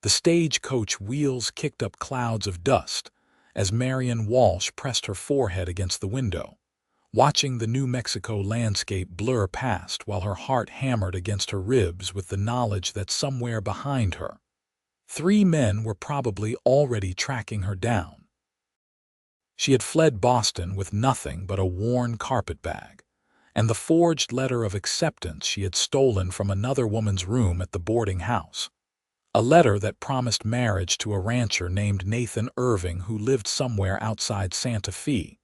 The stagecoach wheels kicked up clouds of dust as Marianne Walsh pressed her forehead against the window, watching the New Mexico landscape blur past while her heart hammered against her ribs with the knowledge that somewhere behind her, 3 men were probably already tracking her down. She had fled Boston with nothing but a worn carpetbag and the forged letter of acceptance she had stolen from another woman's room at the boarding house. A letter that promised marriage to a rancher named Nathan Irving who lived somewhere outside Santa Fe.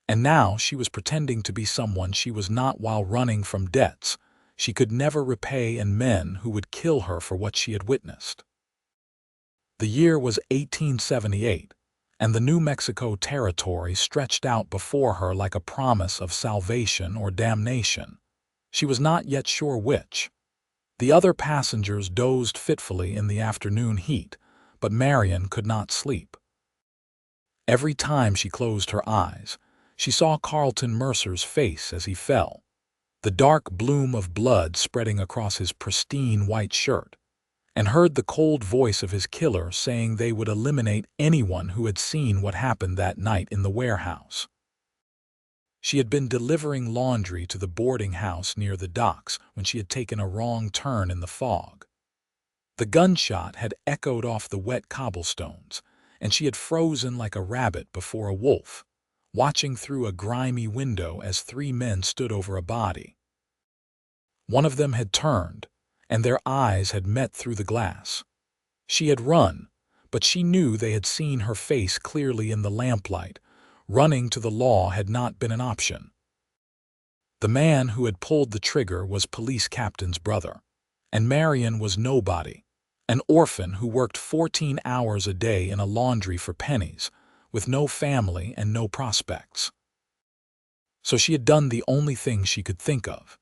And now she was pretending to be someone she was not while running from debts she could never repay and men who would kill her for what she had witnessed. The year was 1878, and the New Mexico territory stretched out before her like a promise of salvation or damnation. She was not yet sure which. The other passengers dozed fitfully in the afternoon heat, but Marianne could not sleep. Every time she closed her eyes, she saw Carlton Mercer's face as he fell, the dark bloom of blood spreading across his pristine white shirt, and heard the cold voice of his killer saying they would eliminate anyone who had seen what happened that night in the warehouse. She had been delivering laundry to the boarding house near the docks when she had taken a wrong turn in the fog. The gunshot had echoed off the wet cobblestones, and she had frozen like a rabbit before a wolf, watching through a grimy window as 3 men stood over a body. One of them had turned, and their eyes had met through the glass. She had run, but she knew they had seen her face clearly in the lamplight. Running to the law had not been an option. The man who had pulled the trigger was police captain's brother, and Marianne was nobody, an orphan who worked 14 hours a day in a laundry for pennies, with no family and no prospects. So she had done the only thing she could think of.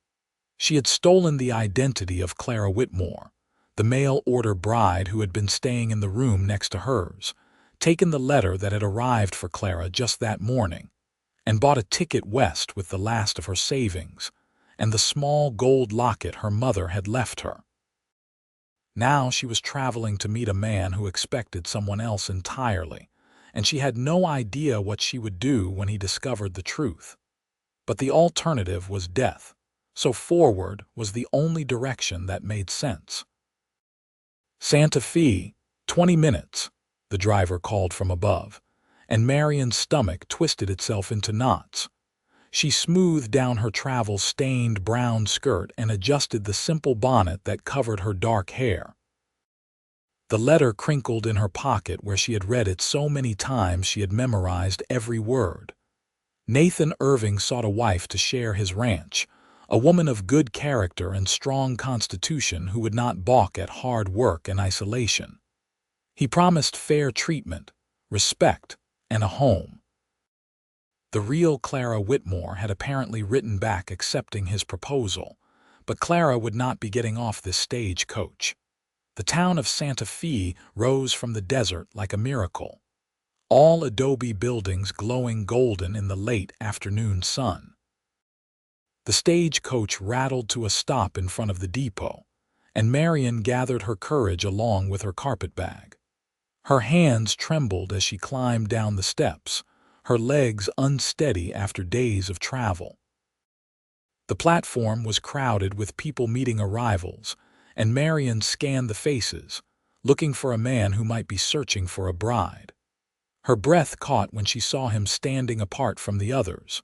She had stolen the identity of Clara Whitmore, the mail-order bride who had been staying in the room next to hers, taken the letter that had arrived for Clara just that morning, and bought a ticket west with the last of her savings and the small gold locket her mother had left her. Now she was traveling to meet a man who expected someone else entirely, and she had no idea what she would do when he discovered the truth. But the alternative was death, so forward was the only direction that made sense. Santa Fe, 20 minutes. The driver called from above, and Marianne's stomach twisted itself into knots. She smoothed down her travel-stained brown skirt and adjusted the simple bonnet that covered her dark hair. The letter crinkled in her pocket where she had read it so many times she had memorized every word. Nathan Irving sought a wife to share his ranch, a woman of good character and strong constitution who would not balk at hard work and isolation. He promised fair treatment, respect, and a home. The real Clara Whitmore had apparently written back accepting his proposal, but Clara would not be getting off this stagecoach. The town of Santa Fe rose from the desert like a miracle, all adobe buildings glowing golden in the late afternoon sun. The stagecoach rattled to a stop in front of the depot, and Marianne gathered her courage along with her carpetbag. Her hands trembled as she climbed down the steps, her legs unsteady after days of travel. The platform was crowded with people meeting arrivals, and Marianne scanned the faces, looking for a man who might be searching for a bride. Her breath caught when she saw him standing apart from the others,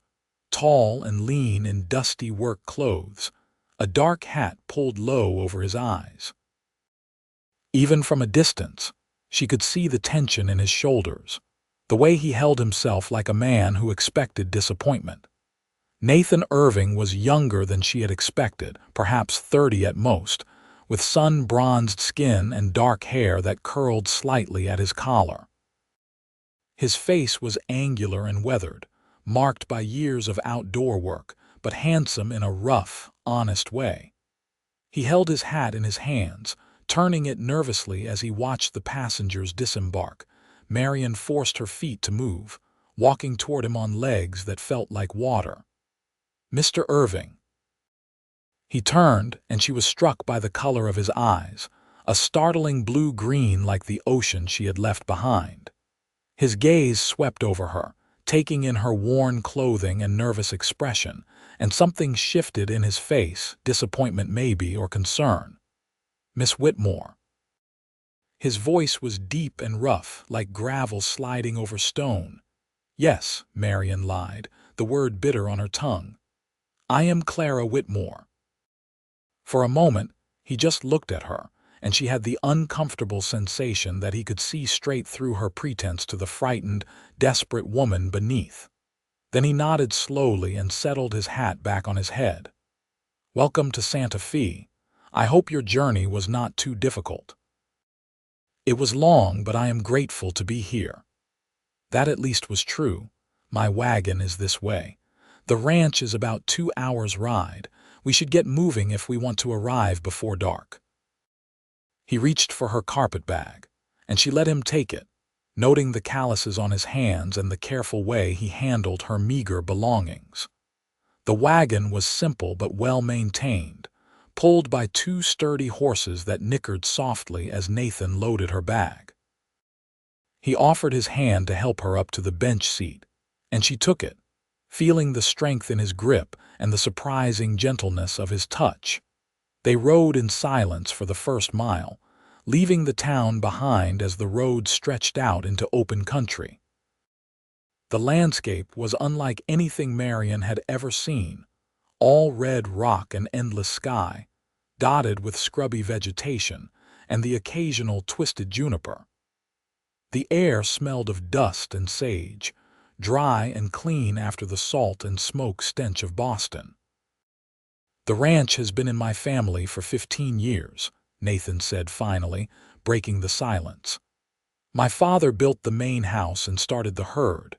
tall and lean in dusty work clothes, a dark hat pulled low over his eyes. Even from a distance, she could see the tension in his shoulders, the way he held himself like a man who expected disappointment. Nathan Irving was younger than she had expected, perhaps 30 at most, with sun-bronzed skin and dark hair that curled slightly at his collar. His face was angular and weathered, marked by years of outdoor work, but handsome in a rough, honest way. He held his hat in his hands, turning it nervously as he watched the passengers disembark. Marianne forced her feet to move, walking toward him on legs that felt like water. "Mr. Irving." He turned, and she was struck by the color of his eyes, a startling blue-green like the ocean she had left behind. His gaze swept over her, taking in her worn clothing and nervous expression, and something shifted in his face, disappointment maybe, or concern. "Miss Whitmore." His voice was deep and rough, like gravel sliding over stone. "Yes," Marianne lied, the word bitter on her tongue. "I am Clara Whitmore." For a moment, he just looked at her, and she had the uncomfortable sensation that he could see straight through her pretense to the frightened, desperate woman beneath. Then he nodded slowly and settled his hat back on his head. "Welcome to Santa Fe. I hope your journey was not too difficult." "It was long, but I am grateful to be here." That at least was true. "My wagon is this way. The ranch is about 2 hours' ride. We should get moving if we want to arrive before dark." He reached for her carpet bag, and she let him take it, noting the calluses on his hands and the careful way he handled her meager belongings. The wagon was simple but well-maintained, pulled by 2 sturdy horses that nickered softly as Nathan loaded her bag. He offered his hand to help her up to the bench seat, and she took it, feeling the strength in his grip and the surprising gentleness of his touch. They rode in silence for the first mile, leaving the town behind as the road stretched out into open country. The landscape was unlike anything Marianne had ever seen, all red rock and endless sky, dotted with scrubby vegetation and the occasional twisted juniper. The air smelled of dust and sage, dry and clean after the salt and smoke stench of Boston. "The ranch has been in my family for 15 years, Nathan said finally, breaking the silence. "My father built the main house and started the herd.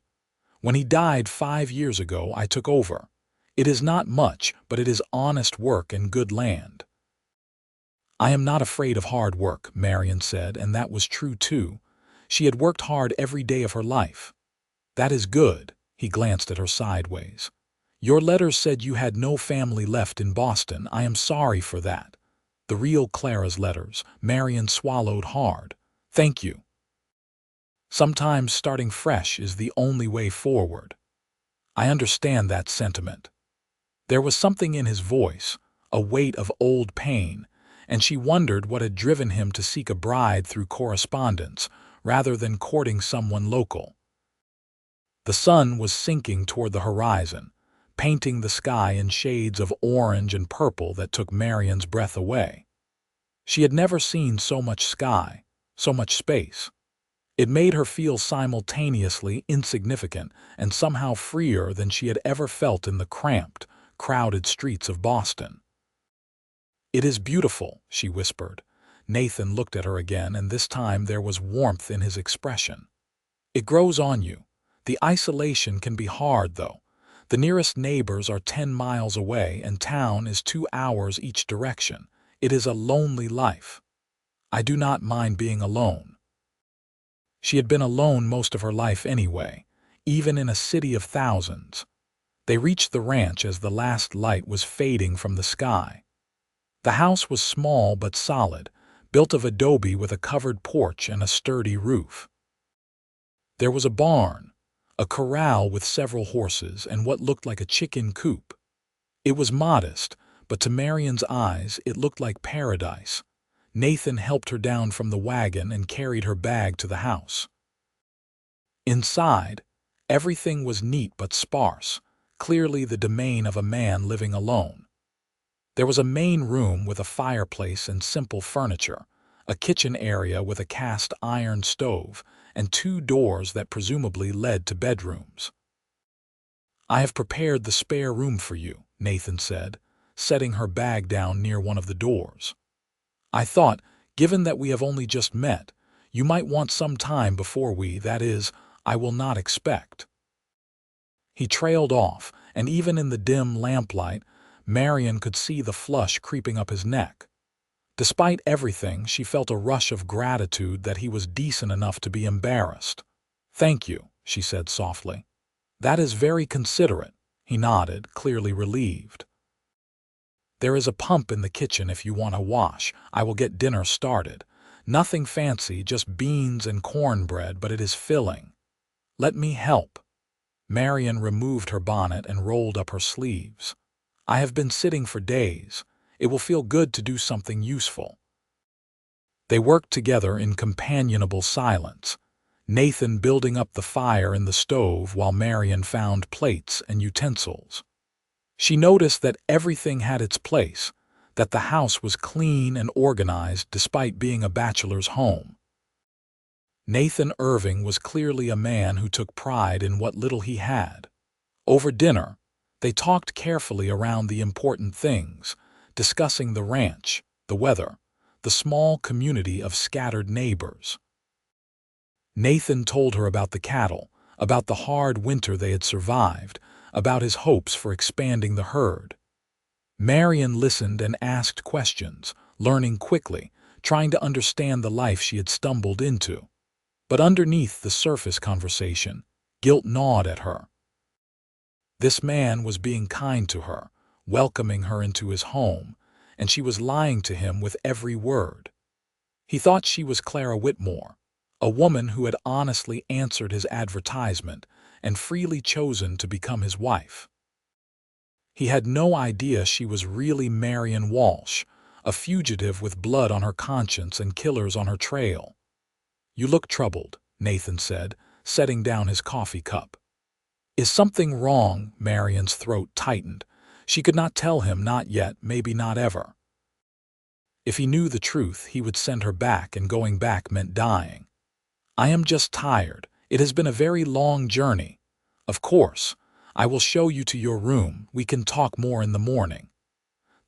When he died 5 years ago, I took over. It is not much, but it is honest work and good land." "I am not afraid of hard work," Marianne said, and that was true too. She had worked hard every day of her life. "That is good." He glanced at her sideways. "Your letters said you had no family left in Boston. I am sorry for that." The real Clara's letters. Marianne swallowed hard. "Thank you. Sometimes starting fresh is the only way forward." "I understand that sentiment." There was something in his voice, a weight of old pain, and she wondered what had driven him to seek a bride through correspondence rather than courting someone local. The sun was sinking toward the horizon, painting the sky in shades of orange and purple that took Marianne's breath away. She had never seen so much sky, so much space. It made her feel simultaneously insignificant and somehow freer than she had ever felt in the cramped, crowded streets of Boston. "It is beautiful," she whispered. Nathan looked at her again, and this time there was warmth in his expression. "It grows on you. The isolation can be hard, though. The nearest neighbors are 10 miles away, and town is 2 hours each direction. It is a lonely life. I do not mind being alone." She had been alone most of her life anyway, even in a city of thousands. They reached the ranch as the last light was fading from the sky. The house was small but solid, built of adobe with a covered porch and a sturdy roof. There was a barn, a corral with several horses, and what looked like a chicken coop. It was modest, but to Marianne's eyes it looked like paradise. Nathan helped her down from the wagon and carried her bag to the house. Inside, everything was neat but sparse, clearly the domain of a man living alone. There was a main room with a fireplace and simple furniture, a kitchen area with a cast iron stove, and 2 doors that presumably led to bedrooms. "I have prepared the spare room for you," Nathan said, setting her bag down near one of the doors. "I thought, given that we have only just met, you might want some time before that is, I will not expect." He trailed off, and even in the dim lamplight, Marianne could see the flush creeping up his neck. Despite everything, she felt a rush of gratitude that he was decent enough to be embarrassed. "Thank you," she said softly. "That is very considerate." He nodded, clearly relieved. "There is a pump in the kitchen if you want to wash. I will get dinner started. Nothing fancy, just beans and cornbread, but it is filling. Let me help." Marianne removed her bonnet and rolled up her sleeves. "I have been sitting for days. It will feel good to do something useful." They worked together in companionable silence, Nathan building up the fire in the stove while Marianne found plates and utensils. She noticed that everything had its place, that the house was clean and organized despite being a bachelor's home. Nathan Irving was clearly a man who took pride in what little he had. Over dinner, they talked carefully around the important things, discussing the ranch, the weather, the small community of scattered neighbors. Nathan told her about the cattle, about the hard winter they had survived, about his hopes for expanding the herd. Marianne listened and asked questions, learning quickly, trying to understand the life she had stumbled into. But underneath the surface conversation, guilt gnawed at her. This man was being kind to her, welcoming her into his home, and she was lying to him with every word. He thought she was Clara Whitmore, a woman who had honestly answered his advertisement and freely chosen to become his wife. He had no idea she was really Marianne Walsh, a fugitive with blood on her conscience and killers on her trail. "You look troubled," Nathan said, setting down his coffee cup. "Is something wrong?" Marianne's throat tightened. She could not tell him, not yet, maybe not ever. If he knew the truth, he would send her back, and going back meant dying. "I am just tired. It has been a very long journey." "Of course. I will show you to your room. We can talk more in the morning."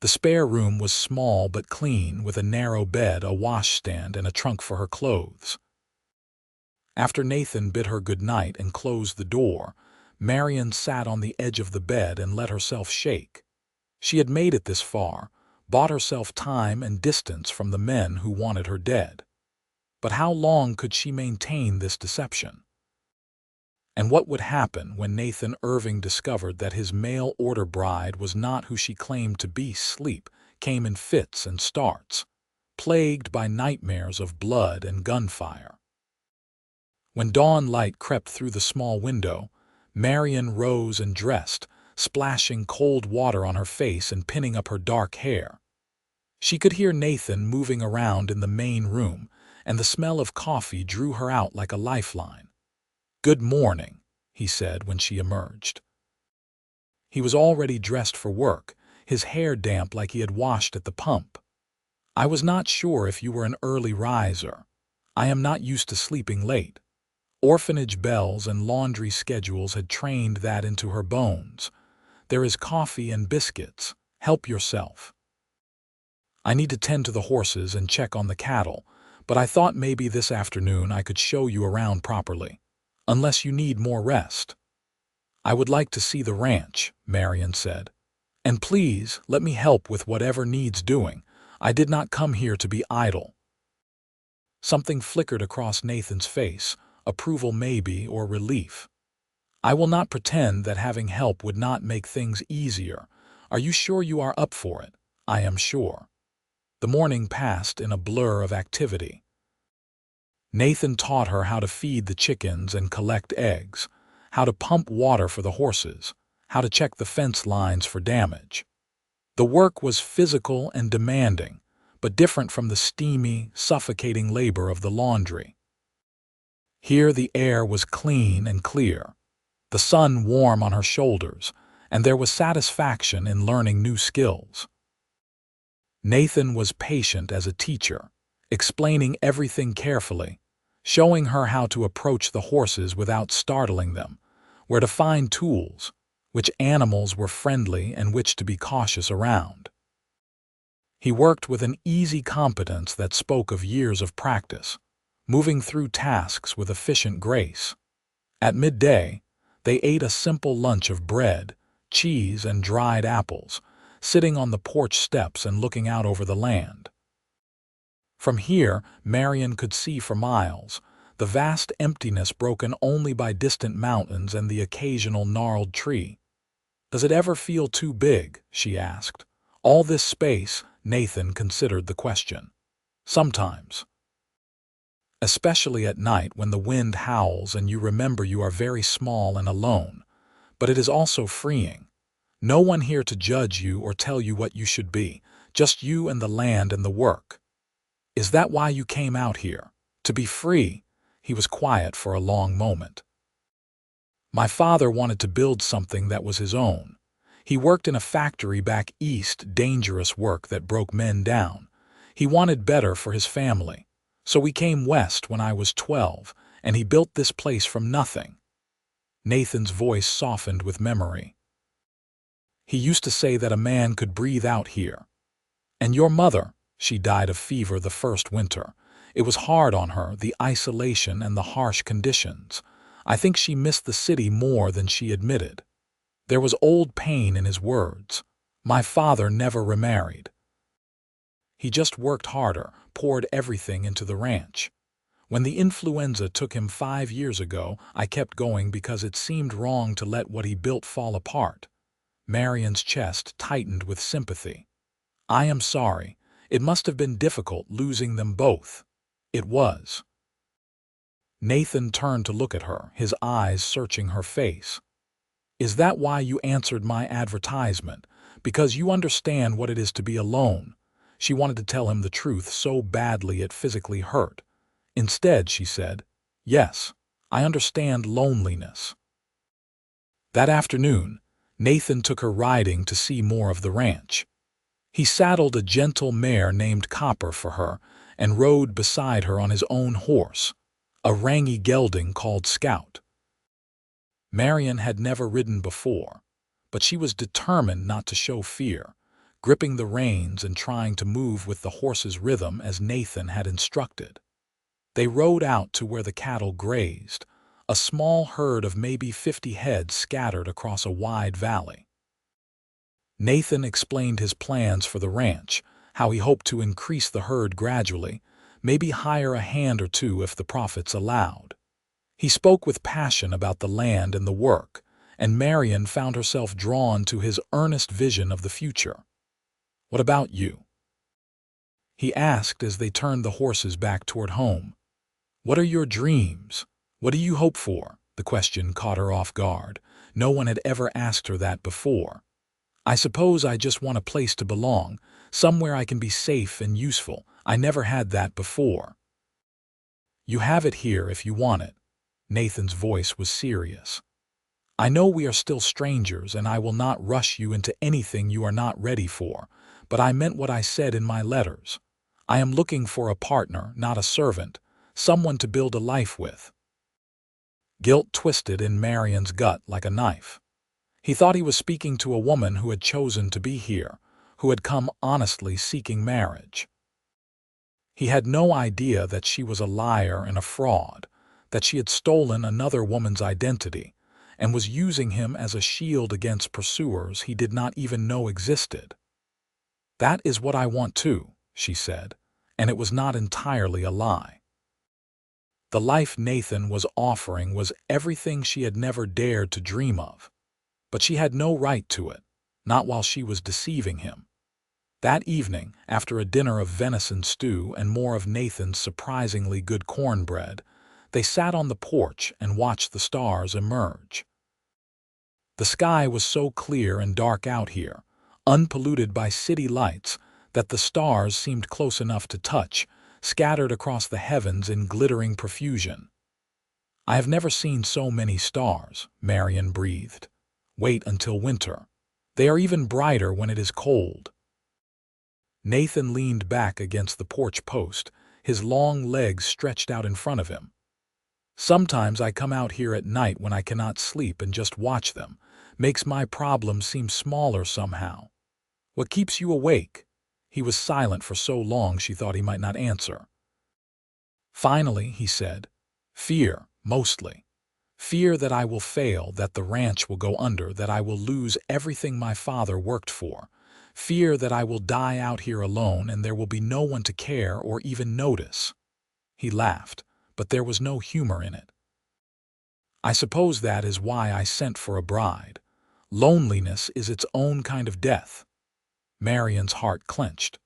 The spare room was small but clean, with a narrow bed, a washstand, and a trunk for her clothes. After Nathan bid her good night and closed the door, Marianne sat on the edge of the bed and let herself shake. She had made it this far, bought herself time and distance from the men who wanted her dead. But how long could she maintain this deception? And what would happen when Nathan Irving discovered that his mail-order bride was not who she claimed to be? Sleep came in fits and starts, plagued by nightmares of blood and gunfire. When dawn light crept through the small window, Marianne rose and dressed, splashing cold water on her face and pinning up her dark hair. She could hear Nathan moving around in the main room, and the smell of coffee drew her out like a lifeline. "Good morning," he said when she emerged. He was already dressed for work, his hair damp like he had washed at the pump. "I was not sure if you were an early riser. I am not used to sleeping late." Orphanage bells and laundry schedules had trained that into her bones. "There is coffee and biscuits. Help yourself." "I need to tend to the horses and check on the cattle, but I thought maybe this afternoon I could show you around properly. Unless you need more rest." "I would like to see the ranch," Marianne said. "And please, let me help with whatever needs doing. I did not come here to be idle." Something flickered across Nathan's face, approval maybe, or relief. "I will not pretend that having help would not make things easier. Are you sure you are up for it?" "I am sure." The morning passed in a blur of activity. Nathan taught her how to feed the chickens and collect eggs, how to pump water for the horses, how to check the fence lines for damage. The work was physical and demanding, but different from the steamy, suffocating labor of the laundry. Here the air was clean and clear, the sun warm on her shoulders, and there was satisfaction in learning new skills. Nathan was patient as a teacher, explaining everything carefully, showing her how to approach the horses without startling them, where to find tools, which animals were friendly and which to be cautious around. He worked with an easy competence that spoke of years of practice, moving through tasks with efficient grace. At midday, they ate a simple lunch of bread, cheese, and dried apples, sitting on the porch steps and looking out over the land. From here, Marianne could see for miles, the vast emptiness broken only by distant mountains and the occasional gnarled tree. "Does it ever feel too big?" she asked. "All this space?" Nathan considered the question. "Sometimes." especially at night when the wind howls and you remember you are very small and alone. But it is also freeing. No one here to judge you or tell you what you should be, just you and the land and the work. Is that why you came out here? To be free? He was quiet for a long moment. My father wanted to build something that was his own. He worked in a factory back east, dangerous work that broke men down. He wanted better for his family. So we came west when I was 12, and he built this place from nothing. Nathan's voice softened with memory. He used to say that a man could breathe out here. And your mother, she died of fever the first winter. It was hard on her, the isolation and the harsh conditions. I think she missed the city more than she admitted. There was old pain in his words. My father never remarried. He just worked harder, poured everything into the ranch. When the influenza took him 5 years ago, I kept going because it seemed wrong to let what he built fall apart. Marianne's chest tightened with sympathy. I am sorry. It must have been difficult losing them both. It was. Nathan turned to look at her, his eyes searching her face. Is that why you answered my advertisement? Because you understand what it is to be alone? She wanted to tell him the truth so badly it physically hurt. Instead, she said, yes, I understand loneliness. That afternoon, Nathan took her riding to see more of the ranch. He saddled a gentle mare named Copper for her and rode beside her on his own horse, a rangy gelding called Scout. Marianne had never ridden before, but she was determined not to show fear, gripping the reins and trying to move with the horse's rhythm as Nathan had instructed. They rode out to where the cattle grazed, a small herd of maybe 50 head scattered across a wide valley. Nathan explained his plans for the ranch, how he hoped to increase the herd gradually, maybe hire a hand or two if the profits allowed. He spoke with passion about the land and the work, and Marianne found herself drawn to his earnest vision of the future. What about you? He asked as they turned the horses back toward home. What are your dreams? What do you hope for? The question caught her off guard. No one had ever asked her that before. I suppose I just want a place to belong, somewhere I can be safe and useful. I never had that before. You have it here if you want it. Nathan's voice was serious. I know we are still strangers and I will not rush you into anything you are not ready for, but I meant what I said in my letters. I am looking for a partner, not a servant, someone to build a life with. Guilt twisted in Marianne's gut like a knife. He thought he was speaking to a woman who had chosen to be here, who had come honestly seeking marriage. He had no idea that she was a liar and a fraud, that she had stolen another woman's identity and was using him as a shield against pursuers he did not even know existed. That is what I want too, she said, and it was not entirely a lie. The life Nathan was offering was everything she had never dared to dream of. But she had no right to it, not while she was deceiving him. That evening, after a dinner of venison stew and more of Nathan's surprisingly good cornbread, they sat on the porch and watched the stars emerge. The sky was so clear and dark out here, unpolluted by city lights, that the stars seemed close enough to touch, scattered across the heavens in glittering profusion. I have never seen so many stars, Marianne breathed. Wait until winter. They are even brighter when it is cold. Nathan leaned back against the porch post, his long legs stretched out in front of him. Sometimes I come out here at night when I cannot sleep and just watch them. Makes my problems seem smaller somehow. What keeps you awake? He was silent for so long she thought he might not answer. Finally, he said, fear, mostly. Fear that I will fail, that the ranch will go under, that I will lose everything my father worked for. Fear that I will die out here alone and there will be no one to care or even notice. He laughed, but there was no humor in it. I suppose that is why I sent for a bride. Loneliness is its own kind of death. Marianne's heart clenched.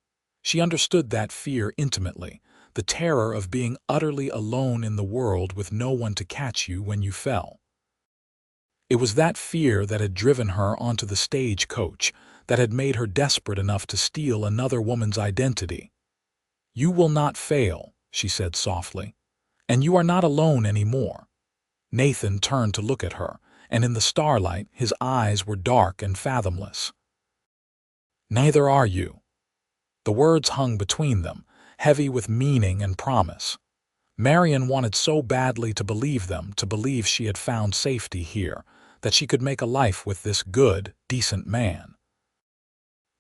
She understood that fear intimately, the terror of being utterly alone in the world with no one to catch you when you fell. It was that fear that had driven her onto the stagecoach, that had made her desperate enough to steal another woman's identity. "You will not fail," she said softly, "and you are not alone anymore." Nathan turned to look at her, and in the starlight his eyes were dark and fathomless. "Neither are you." The words hung between them, heavy with meaning and promise. Marianne wanted so badly to believe them, to believe she had found safety here, that she could make a life with this good, decent man.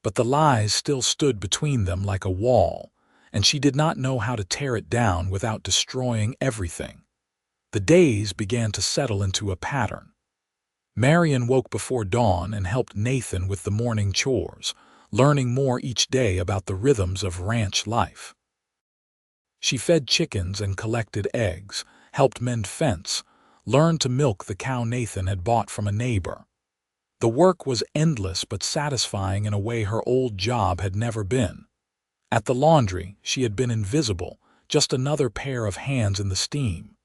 But the lies still stood between them like a wall, and she did not know how to tear it down without destroying everything. The days began to settle into a pattern. Marianne woke before dawn and helped Nathan with the morning chores, learning more each day about the rhythms of ranch life. She fed chickens and collected eggs, helped mend fence, learned to milk the cow Nathan had bought from a neighbor. The work was endless but satisfying in a way her old job had never been. At the laundry, she had been invisible, just another pair of hands in the steam.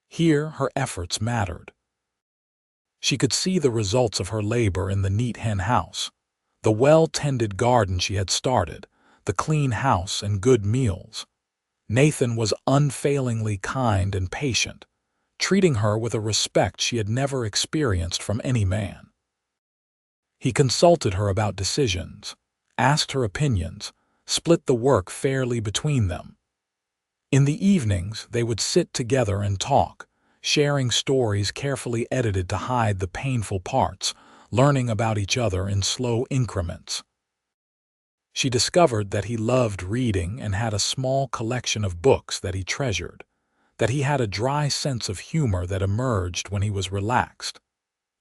Here, her efforts mattered. She could see the results of her labor in the neat hen house, the well-tended garden she had started, the clean house and good meals. Nathan was unfailingly kind and patient, treating her with a respect she had never experienced from any man. He consulted her about decisions, asked her opinions, split the work fairly between them. In the evenings, they would sit together and talk, sharing stories carefully edited to hide the painful parts, learning about each other in slow increments. She discovered that he loved reading and had a small collection of books that he treasured, that he had a dry sense of humor that emerged when he was relaxed,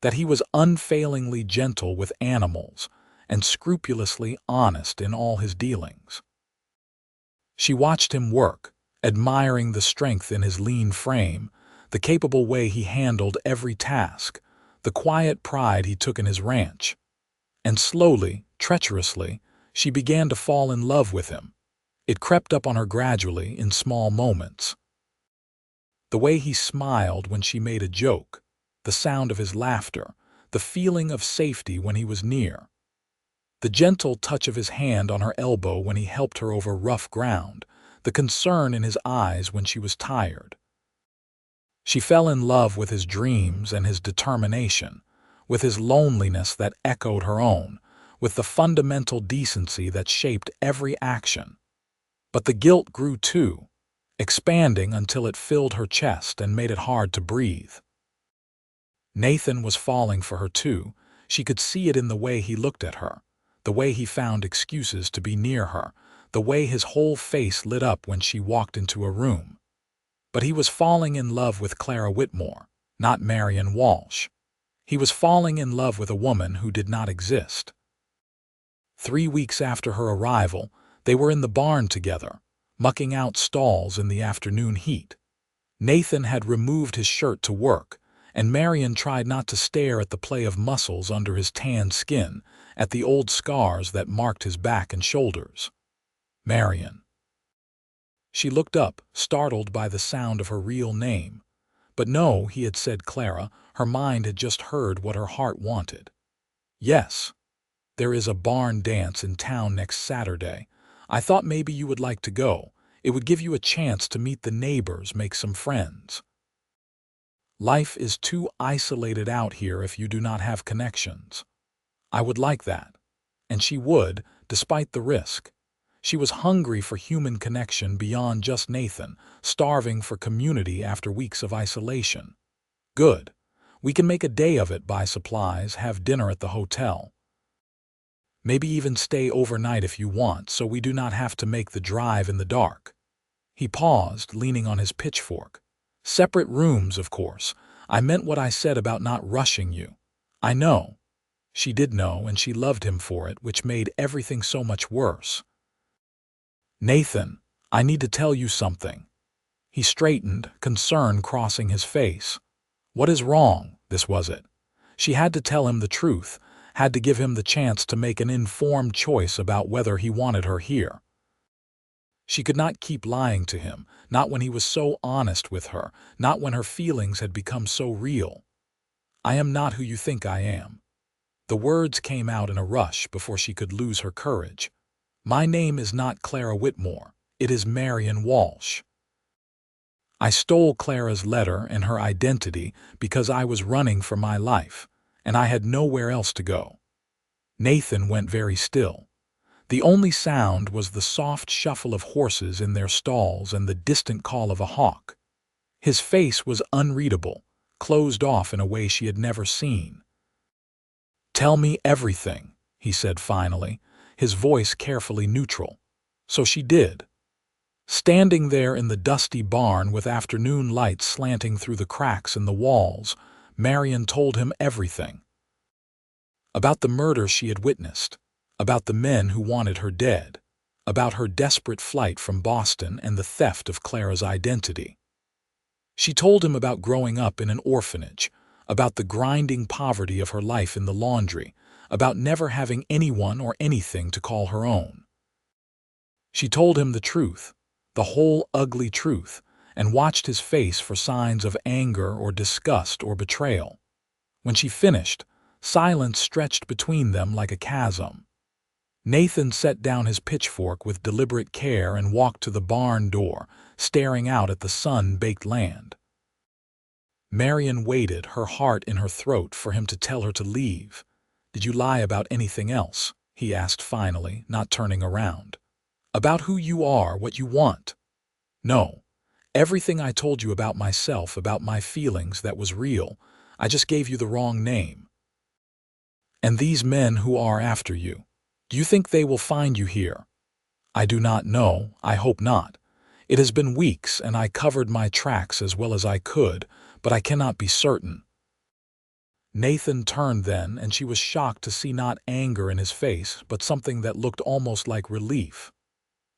that he was unfailingly gentle with animals and scrupulously honest in all his dealings. She watched him work, admiring the strength in his lean frame, the capable way he handled every task, the quiet pride he took in his ranch. And slowly, treacherously, she began to fall in love with him. It crept up on her gradually in small moments. The way he smiled when she made a joke, the sound of his laughter, the feeling of safety when he was near, the gentle touch of his hand on her elbow when he helped her over rough ground, the concern in his eyes when she was tired. She fell in love with his dreams and his determination, with his loneliness that echoed her own, with the fundamental decency that shaped every action. But the guilt grew too, expanding until it filled her chest and made it hard to breathe. Nathan was falling for her too. She could see it in the way he looked at her, the way he found excuses to be near her, the way his whole face lit up when she walked into a room. But he was falling in love with Clara Whitmore, not Marianne Walsh. He was falling in love with a woman who did not exist. 3 weeks after her arrival, they were in the barn together, mucking out stalls in the afternoon heat. Nathan had removed his shirt to work, and Marianne tried not to stare at the play of muscles under his tanned skin, at the old scars that marked his back and shoulders. Marianne. She looked up, startled by the sound of her real name. But no, he had said Clara. Her mind had just heard what her heart wanted. Yes. There is a barn dance in town next Saturday. I thought maybe you would like to go. It would give you a chance to meet the neighbors, make some friends. Life is too isolated out here if you do not have connections. I would like that. And she would, despite the risk. She was hungry for human connection beyond just Nathan, starving for community after weeks of isolation. Good. We can make a day of it, buy supplies, have dinner at the hotel. Maybe even stay overnight if you want, so we do not have to make the drive in the dark. He paused, leaning on his pitchfork. Separate rooms, of course. I meant what I said about not rushing you. I know. She did know, and she loved him for it, which made everything so much worse. Nathan, I need to tell you something. He straightened, concern crossing his face. What is wrong? This was it. She had to tell him the truth, had to give him the chance to make an informed choice about whether he wanted her here. She could not keep lying to him, not when he was so honest with her, not when her feelings had become so real. "I am not who you think I am." The words came out in a rush before she could lose her courage. "My name is not Clara Whitmore. It is Marianne Walsh. I stole Clara's letter and her identity because I was running for my life, and I had nowhere else to go." Nathan went very still. The only sound was the soft shuffle of horses in their stalls and the distant call of a hawk. His face was unreadable, closed off in a way she had never seen. "Tell me everything," he said finally, his voice carefully neutral. So she did. Standing there in the dusty barn with afternoon light slanting through the cracks in the walls, Marianne told him everything. About the murder she had witnessed, about the men who wanted her dead, about her desperate flight from Boston and the theft of Clara's identity. She told him about growing up in an orphanage, about the grinding poverty of her life in the laundry, about never having anyone or anything to call her own. She told him the truth, the whole ugly truth, and watched his face for signs of anger or disgust or betrayal. When she finished, silence stretched between them like a chasm. Nathan set down his pitchfork with deliberate care and walked to the barn door, staring out at the sun-baked land. Marianne waited, her heart in her throat, for him to tell her to leave. "Did you lie about anything else?" he asked finally, not turning around. "About who you are, what you want?" "No. Everything I told you about myself, about my feelings, that was real. I just gave you the wrong name." "And these men who are after you, do you think they will find you here?" "I do not know. I hope not. It has been weeks, and I covered my tracks as well as I could, but I cannot be certain." Nathan turned then, and she was shocked to see not anger in his face, but something that looked almost like relief.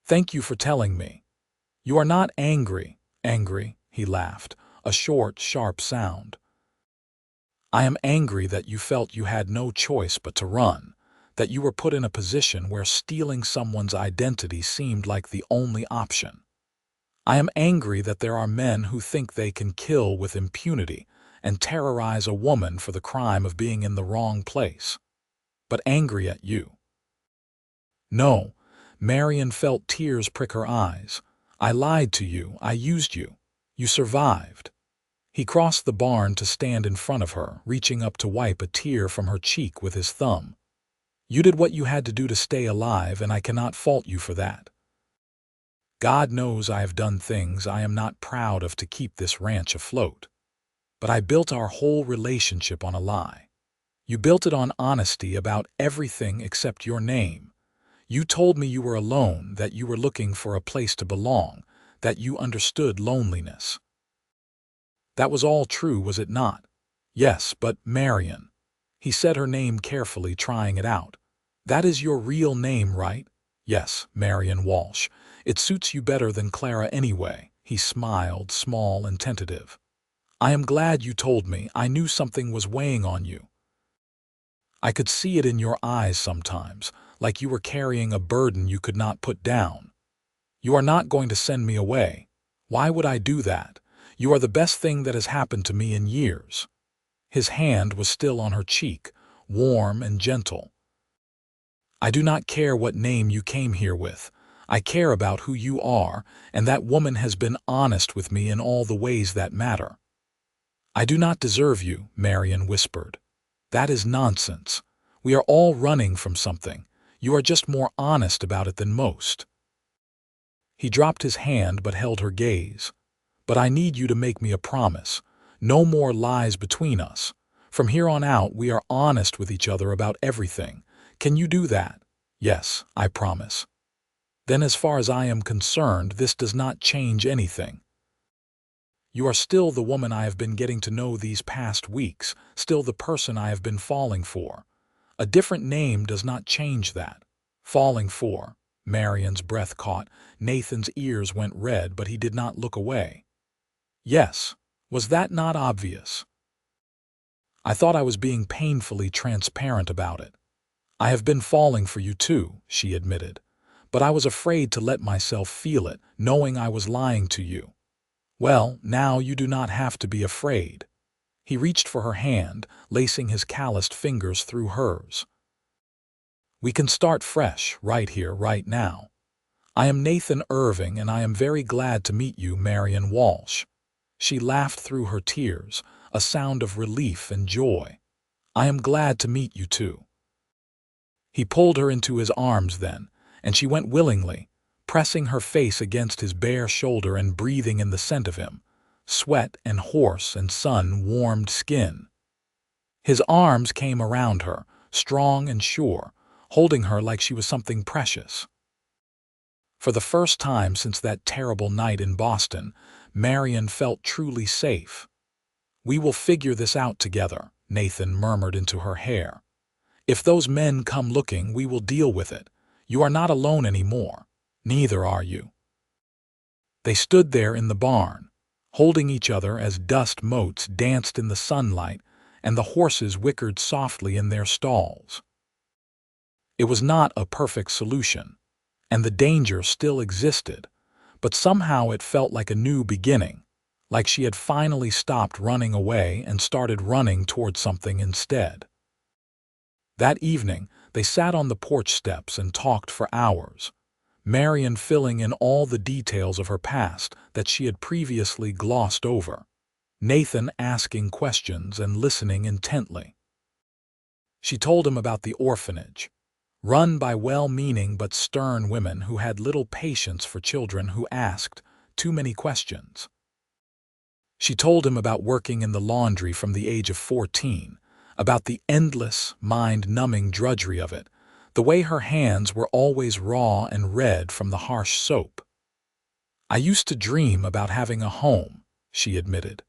"Thank you for telling me." "You are not angry." "Angry," he laughed, a short, sharp sound. "I am angry that you felt you had no choice but to run, that you were put in a position where stealing someone's identity seemed like the only option. I am angry that there are men who think they can kill with impunity and terrorize a woman for the crime of being in the wrong place. But angry at you." "No." Marianne felt tears prick her eyes. "I lied to you. I used you. You survived." He crossed the barn to stand in front of her, reaching up to wipe a tear from her cheek with his thumb. "You did what you had to do to stay alive, and I cannot fault you for that. God knows I have done things I am not proud of to keep this ranch afloat. But I built our whole relationship on a lie. You built it on honesty about everything except your name. You told me you were alone, that you were looking for a place to belong, that you understood loneliness. That was all true, was it not?" "Yes, but Marianne." He said her name carefully, trying it out. "That is your real name, right?" "Yes, Marianne Walsh. It suits you better than Clara anyway." He smiled, small and tentative. "I am glad you told me. I knew something was weighing on you. I could see it in your eyes sometimes, like you were carrying a burden you could not put down. You are not going to send me away. Why would I do that? You are the best thing that has happened to me in years." His hand was still on her cheek, warm and gentle. "I do not care what name you came here with. I care about who you are, and that woman has been honest with me in all the ways that matter." "I do not deserve you," Marianne whispered. "That is nonsense. We are all running from something. You are just more honest about it than most." He dropped his hand but held her gaze. "But I need you to make me a promise. No more lies between us. From here on out, we are honest with each other about everything. Can you do that?" "Yes, I promise." "Then as far as I am concerned, this does not change anything. You are still the woman I have been getting to know these past weeks, still the person I have been falling for. A different name does not change that." "Falling for?" Marianne's breath caught. Nathan's ears went red, but he did not look away. "Yes. Was that not obvious?" "I thought I was being painfully transparent about it." "I have been falling for you too," she admitted. but I was afraid to let myself feel it, knowing I was lying to you. Well, now you do not have to be afraid." He reached for her hand, lacing his calloused fingers through hers. "We can start fresh, right here, right now. I am Nathan Irving, and I am very glad to meet you, Marianne Walsh." She laughed through her tears, a sound of relief and joy. "I am glad to meet you too." He pulled her into his arms then, and she went willingly, pressing her face against his bare shoulder and breathing in the scent of him, sweat and horse and sun-warmed skin. His arms came around her, strong and sure, holding her like she was something precious. For the first time since that terrible night in Boston, Marianne felt truly safe. "We will figure this out together," Nathan murmured into her hair. "If those men come looking, we will deal with it. You are not alone anymore. Neither are you." They stood there in the barn, holding each other as dust motes danced in the sunlight and the horses whickered softly in their stalls. It was not a perfect solution, and the danger still existed, but somehow it felt like a new beginning, like she had finally stopped running away and started running toward something instead. That evening, they sat on the porch steps and talked for hours, Marianne filling in all the details of her past that she had previously glossed over, Nathan asking questions and listening intently. She told him about the orphanage, run by well-meaning but stern women who had little patience for children who asked too many questions. She told him about working in the laundry from the age of 14, about the endless, mind-numbing drudgery of it, the way her hands were always raw and red from the harsh soap. "I used to dream about having a home," she admitted.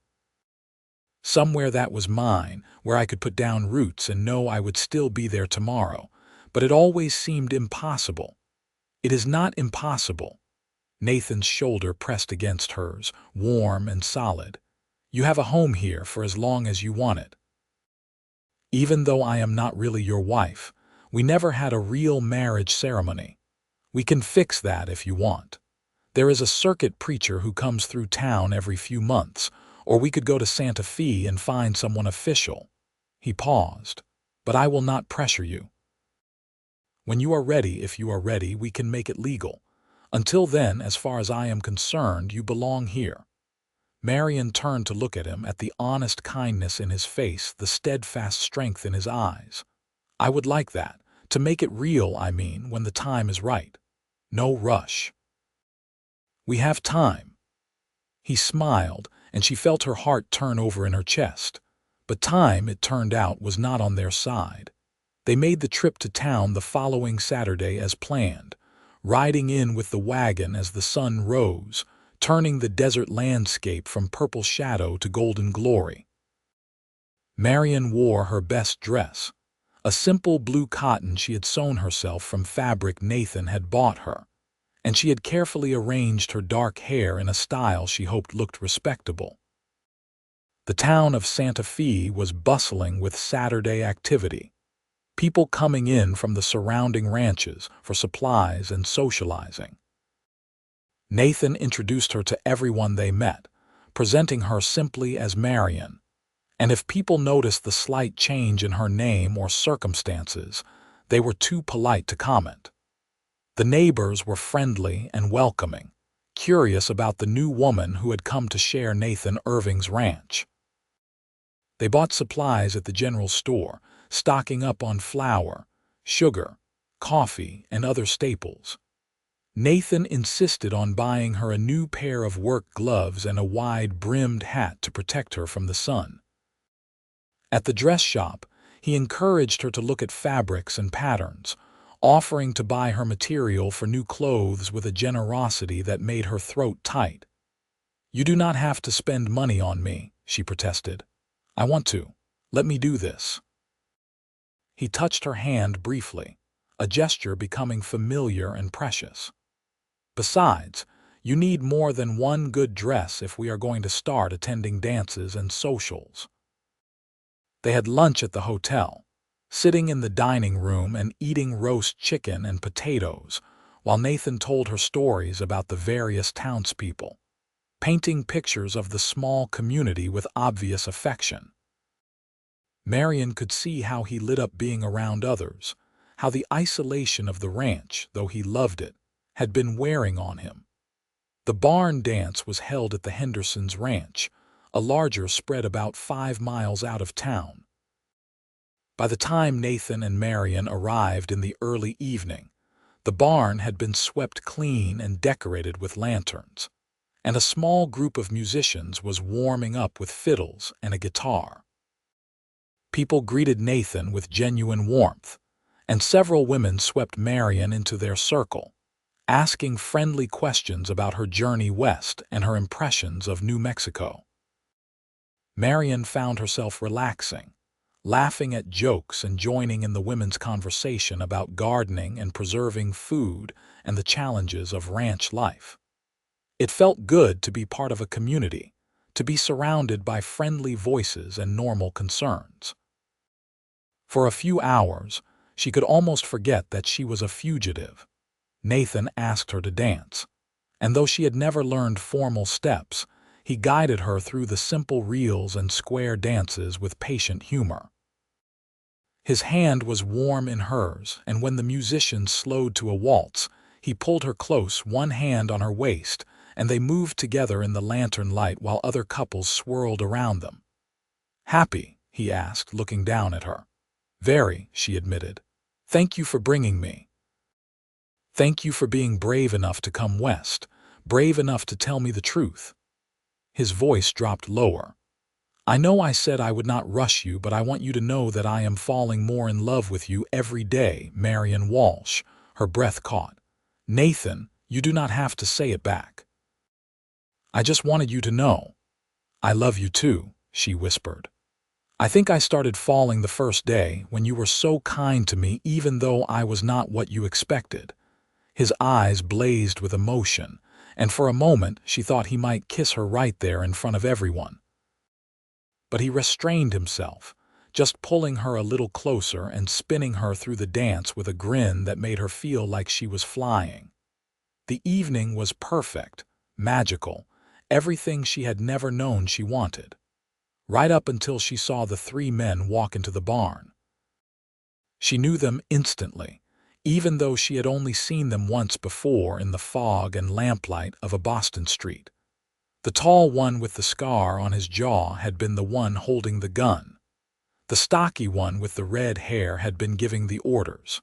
"Somewhere that was mine, where I could put down roots and know I would still be there tomorrow, but it always seemed impossible." "It is not impossible." Nathan's shoulder pressed against hers, warm and solid. "You have a home here for as long as you want it. Even though I am not really your wife, we never had a real marriage ceremony. We can fix that if you want. There is a circuit preacher who comes through town every few months, or we could go to Santa Fe and find someone official." He paused. "But I will not pressure you. When you are ready, if you are ready, we can make it legal. Until then, as far as I am concerned, you belong here." Marianne turned to look at him, at the honest kindness in his face, the steadfast strength in his eyes. "I would like that. To make it real, I mean, when the time is right. No rush. We have time." He smiled, and she felt her heart turn over in her chest. But time, it turned out, was not on their side. They made the trip to town the following Saturday as planned, riding in with the wagon as the sun rose, turning the desert landscape from purple shadow to golden glory. Marianne wore her best dress, a simple blue cotton she had sewn herself from fabric Nathan had bought her, and she had carefully arranged her dark hair in a style she hoped looked respectable. The town of Santa Fe was bustling with Saturday activity, people coming in from the surrounding ranches for supplies and socializing. Nathan introduced her to everyone they met, presenting her simply as Marianne, and if people noticed the slight change in her name or circumstances, they were too polite to comment. The neighbors were friendly and welcoming, curious about the new woman who had come to share Nathan Irving's ranch. They bought supplies at the general store, stocking up on flour, sugar, coffee, and other staples. Nathan insisted on buying her a new pair of work gloves and a wide-brimmed hat to protect her from the sun. At the dress shop, he encouraged her to look at fabrics and patterns, offering to buy her material for new clothes with a generosity that made her throat tight. "You do not have to spend money on me," she protested. "I want to. Let me do this." He touched her hand briefly, a gesture becoming familiar and precious. "Besides, you need more than one good dress if we are going to start attending dances and socials." They had lunch at the hotel, sitting in the dining room and eating roast chicken and potatoes, while Nathan told her stories about the various townspeople, painting pictures of the small community with obvious affection. Marianne could see how he lit up being around others, how the isolation of the ranch, though he loved it, had been wearing on him. The barn dance was held at the Hendersons' ranch, a larger spread about 5 miles out of town. By the time Nathan and Marianne arrived in the early evening, the barn had been swept clean and decorated with lanterns, and a small group of musicians was warming up with fiddles and a guitar. People greeted Nathan with genuine warmth, and several women swept Marianne into their circle, asking friendly questions about her journey west and her impressions of New Mexico. Marianne found herself relaxing, laughing at jokes and joining in the women's conversation about gardening and preserving food and the challenges of ranch life. It felt good to be part of a community, to be surrounded by friendly voices and normal concerns. For a few hours, she could almost forget that she was a fugitive. Nathan asked her to dance, and though she had never learned formal steps, he guided her through the simple reels and square dances with patient humor. His hand was warm in hers, and when the musicians slowed to a waltz, he pulled her close, one hand on her waist, and they moved together in the lantern light while other couples swirled around them. "Happy?" he asked, looking down at her. "Very," she admitted. "Thank you for bringing me. Thank you for being brave enough to come west, brave enough to tell me the truth." His voice dropped lower. "I know I said I would not rush you, but I want you to know that I am falling more in love with you every day, Marianne Walsh." Her breath caught. "Nathan, you do not have to say it back. I just wanted you to know. I love you too," she whispered. "I think I started falling the first day when you were so kind to me even though I was not what you expected." His eyes blazed with emotion, and for a moment she thought he might kiss her right there in front of everyone. But he restrained himself, just pulling her a little closer and spinning her through the dance with a grin that made her feel like she was flying. The evening was perfect, magical, everything she had never known she wanted. Right up until she saw the 3 men walk into the barn. She knew them instantly, even though she had only seen them once before in the fog and lamplight of a Boston street. The tall one with the scar on his jaw had been the one holding the gun. The stocky one with the red hair had been giving the orders.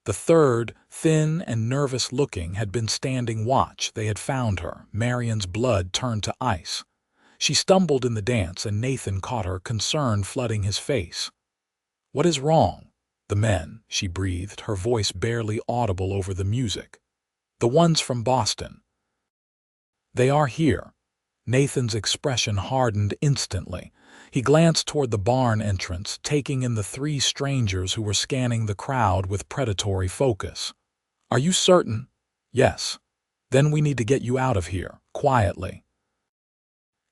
The third, thin and nervous-looking, had been standing watch. They had found her. Marianne's blood turned to ice. She stumbled in the dance, and Nathan caught her, concern flooding his face. "What is wrong?" "The men," she breathed, her voice barely audible over the music. "The ones from Boston. They are here." Nathan's expression hardened instantly. He glanced toward the barn entrance, taking in the 3 strangers who were scanning the crowd with predatory focus. "Are you certain?" "Yes." "Then we need to get you out of here, quietly."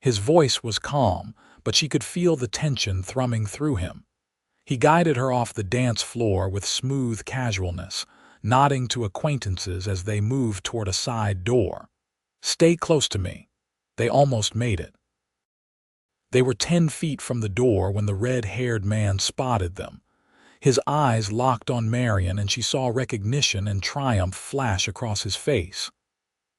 His voice was calm, but she could feel the tension thrumming through him. He guided her off the dance floor with smooth casualness, nodding to acquaintances as they moved toward a side door. "Stay close to me." They almost made it. They were 10 feet from the door when the red-haired man spotted them. His eyes locked on Marianne, and she saw recognition and triumph flash across his face.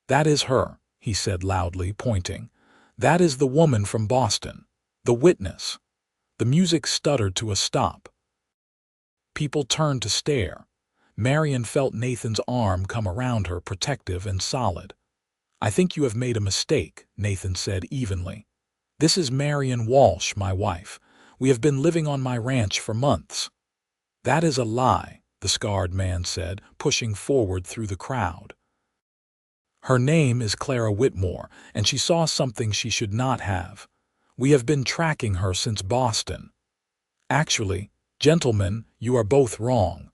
"That is her," he said loudly, pointing. "That is the woman from Boston, the witness." The music stuttered to a stop. People turned to stare. Marianne felt Nathan's arm come around her, protective and solid. "I think you have made a mistake," Nathan said evenly. "This is Marianne Walsh, my wife. We have been living on my ranch for months." "That is a lie," the scarred man said, pushing forward through the crowd. "Her name is Clara Whitmore, and she saw something she should not have. We have been tracking her since Boston." "Actually, gentlemen, you are both wrong."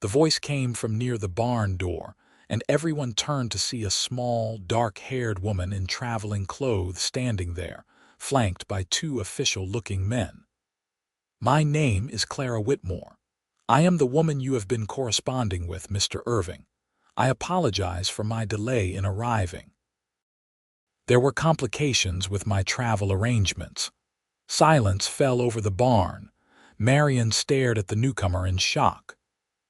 The voice came from near the barn door, and everyone turned to see a small, dark-haired woman in traveling clothes standing there, flanked by 2 official-looking men. "My name is Clara Whitmore. I am the woman you have been corresponding with, Mr. Irving. I apologize for my delay in arriving. There were complications with my travel arrangements. Silence fell over the barn. Marianne stared at the newcomer in shock.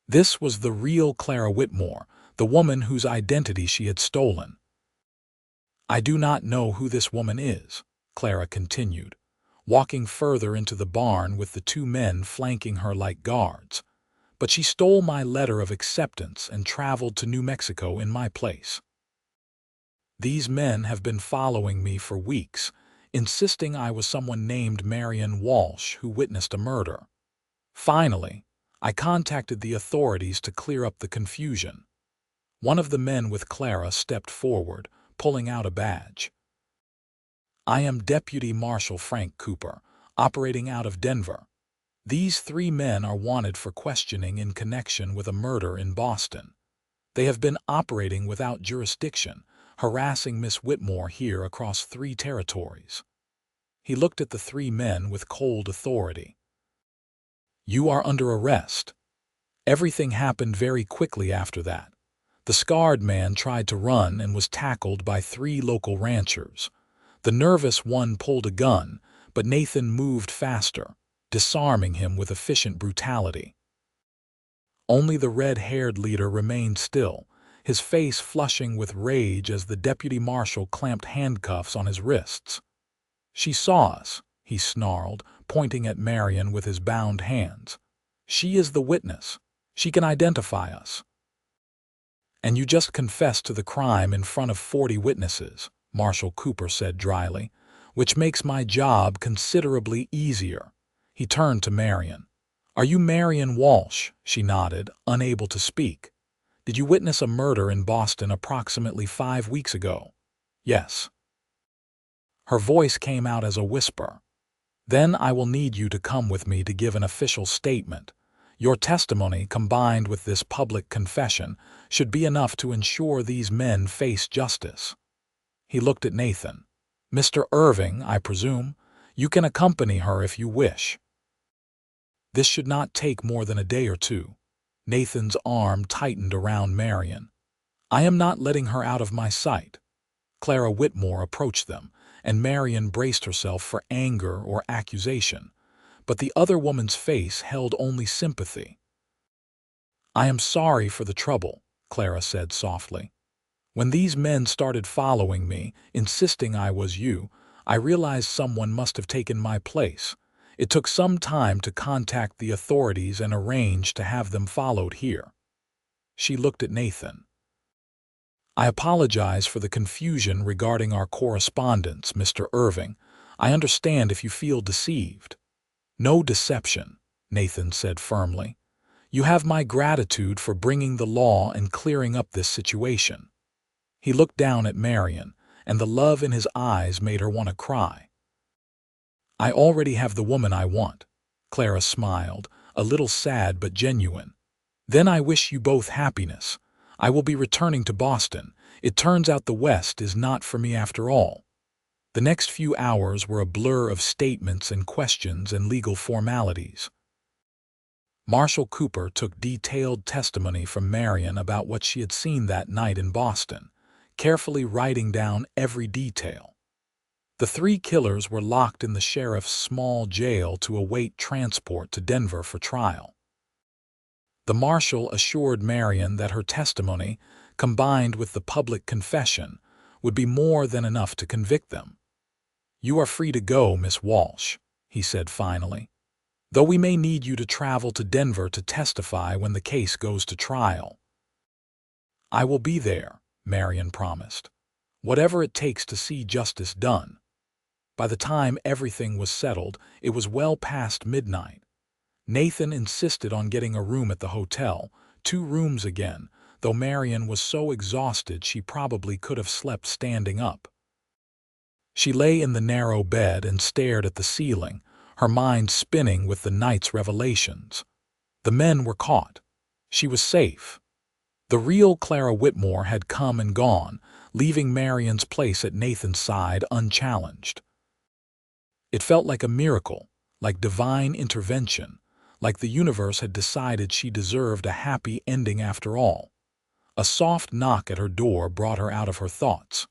This was the real Clara Whitmore, the woman whose identity she had stolen. I do not know who this woman is, Clara continued, walking further into the barn with the two men flanking her like guards. But she stole my letter of acceptance and traveled to New Mexico in my place. These men have been following me for weeks, insisting I was someone named Marianne Walsh who witnessed a murder. Finally, I contacted the authorities to clear up the confusion. One of the men with Clara stepped forward, pulling out a badge. I am Deputy Marshal Frank Cooper, operating out of Denver. These 3 men are wanted for questioning in connection with a murder in Boston. They have been operating without jurisdiction, harassing Miss Whitmore here across 3 territories. He looked at the 3 men with cold authority. You are under arrest. Everything happened very quickly after that. The scarred man tried to run and was tackled by 3 local ranchers. The nervous one pulled a gun, but Nathan moved faster, disarming him with efficient brutality. Only the red-haired leader remained still, his face flushing with rage as the deputy marshal clamped handcuffs on his wrists. She saw us, he snarled, pointing at Marianne with his bound hands. She is the witness. She can identify us. And you just confessed to the crime in front of 40 witnesses, Marshal Cooper said dryly, which makes my job considerably easier. He turned to Marianne. Are you Marianne Walsh? She nodded, unable to speak. Did you witness a murder in Boston approximately 5 weeks ago? Yes. Her voice came out as a whisper. Then I will need you to come with me to give an official statement. Your testimony, combined with this public confession, should be enough to ensure these men face justice. He looked at Nathan. Mr. Irving, I presume, you can accompany her if you wish. This should not take more than a day or 2. Nathan's arm tightened around Marianne. I am not letting her out of my sight. Clara Whitmore approached them, and Marianne braced herself for anger or accusation. But the other woman's face held only sympathy. I am sorry for the trouble, Clara said softly. When these men started following me, insisting I was you, I realized someone must have taken my place. It took some time to contact the authorities and arrange to have them followed here. She looked at Nathan. I apologize for the confusion regarding our correspondence, Mr. Irving. I understand if you feel deceived. No deception, Nathan said firmly. You have my gratitude for bringing the law and clearing up this situation. He looked down at Marianne, and the love in his eyes made her want to cry. I already have the woman I want. Clara smiled, a little sad but genuine. Then I wish you both happiness. I will be returning to Boston. It turns out the West is not for me after all. The next few hours were a blur of statements and questions and legal formalities. Marshal Cooper took detailed testimony from Marianne about what she had seen that night in Boston, carefully writing down every detail. The 3 killers were locked in the sheriff's small jail to await transport to Denver for trial. The marshal assured Marianne that her testimony, combined with the public confession, would be more than enough to convict them. You are free to go, Miss Walsh, he said finally, though we may need you to travel to Denver to testify when the case goes to trial. I will be there, Marianne promised, whatever it takes to see justice done. By the time everything was settled, it was well past midnight. Nathan insisted on getting a room at the hotel, 2 rooms again, though Marianne was so exhausted she probably could have slept standing up. She lay in the narrow bed and stared at the ceiling, her mind spinning with the night's revelations. The men were caught. She was safe. The real Clara Whitmore had come and gone, leaving Marianne's place at Nathan's side unchallenged. It felt like a miracle, like divine intervention, like the universe had decided she deserved a happy ending after all. A soft knock at her door brought her out of her thoughts.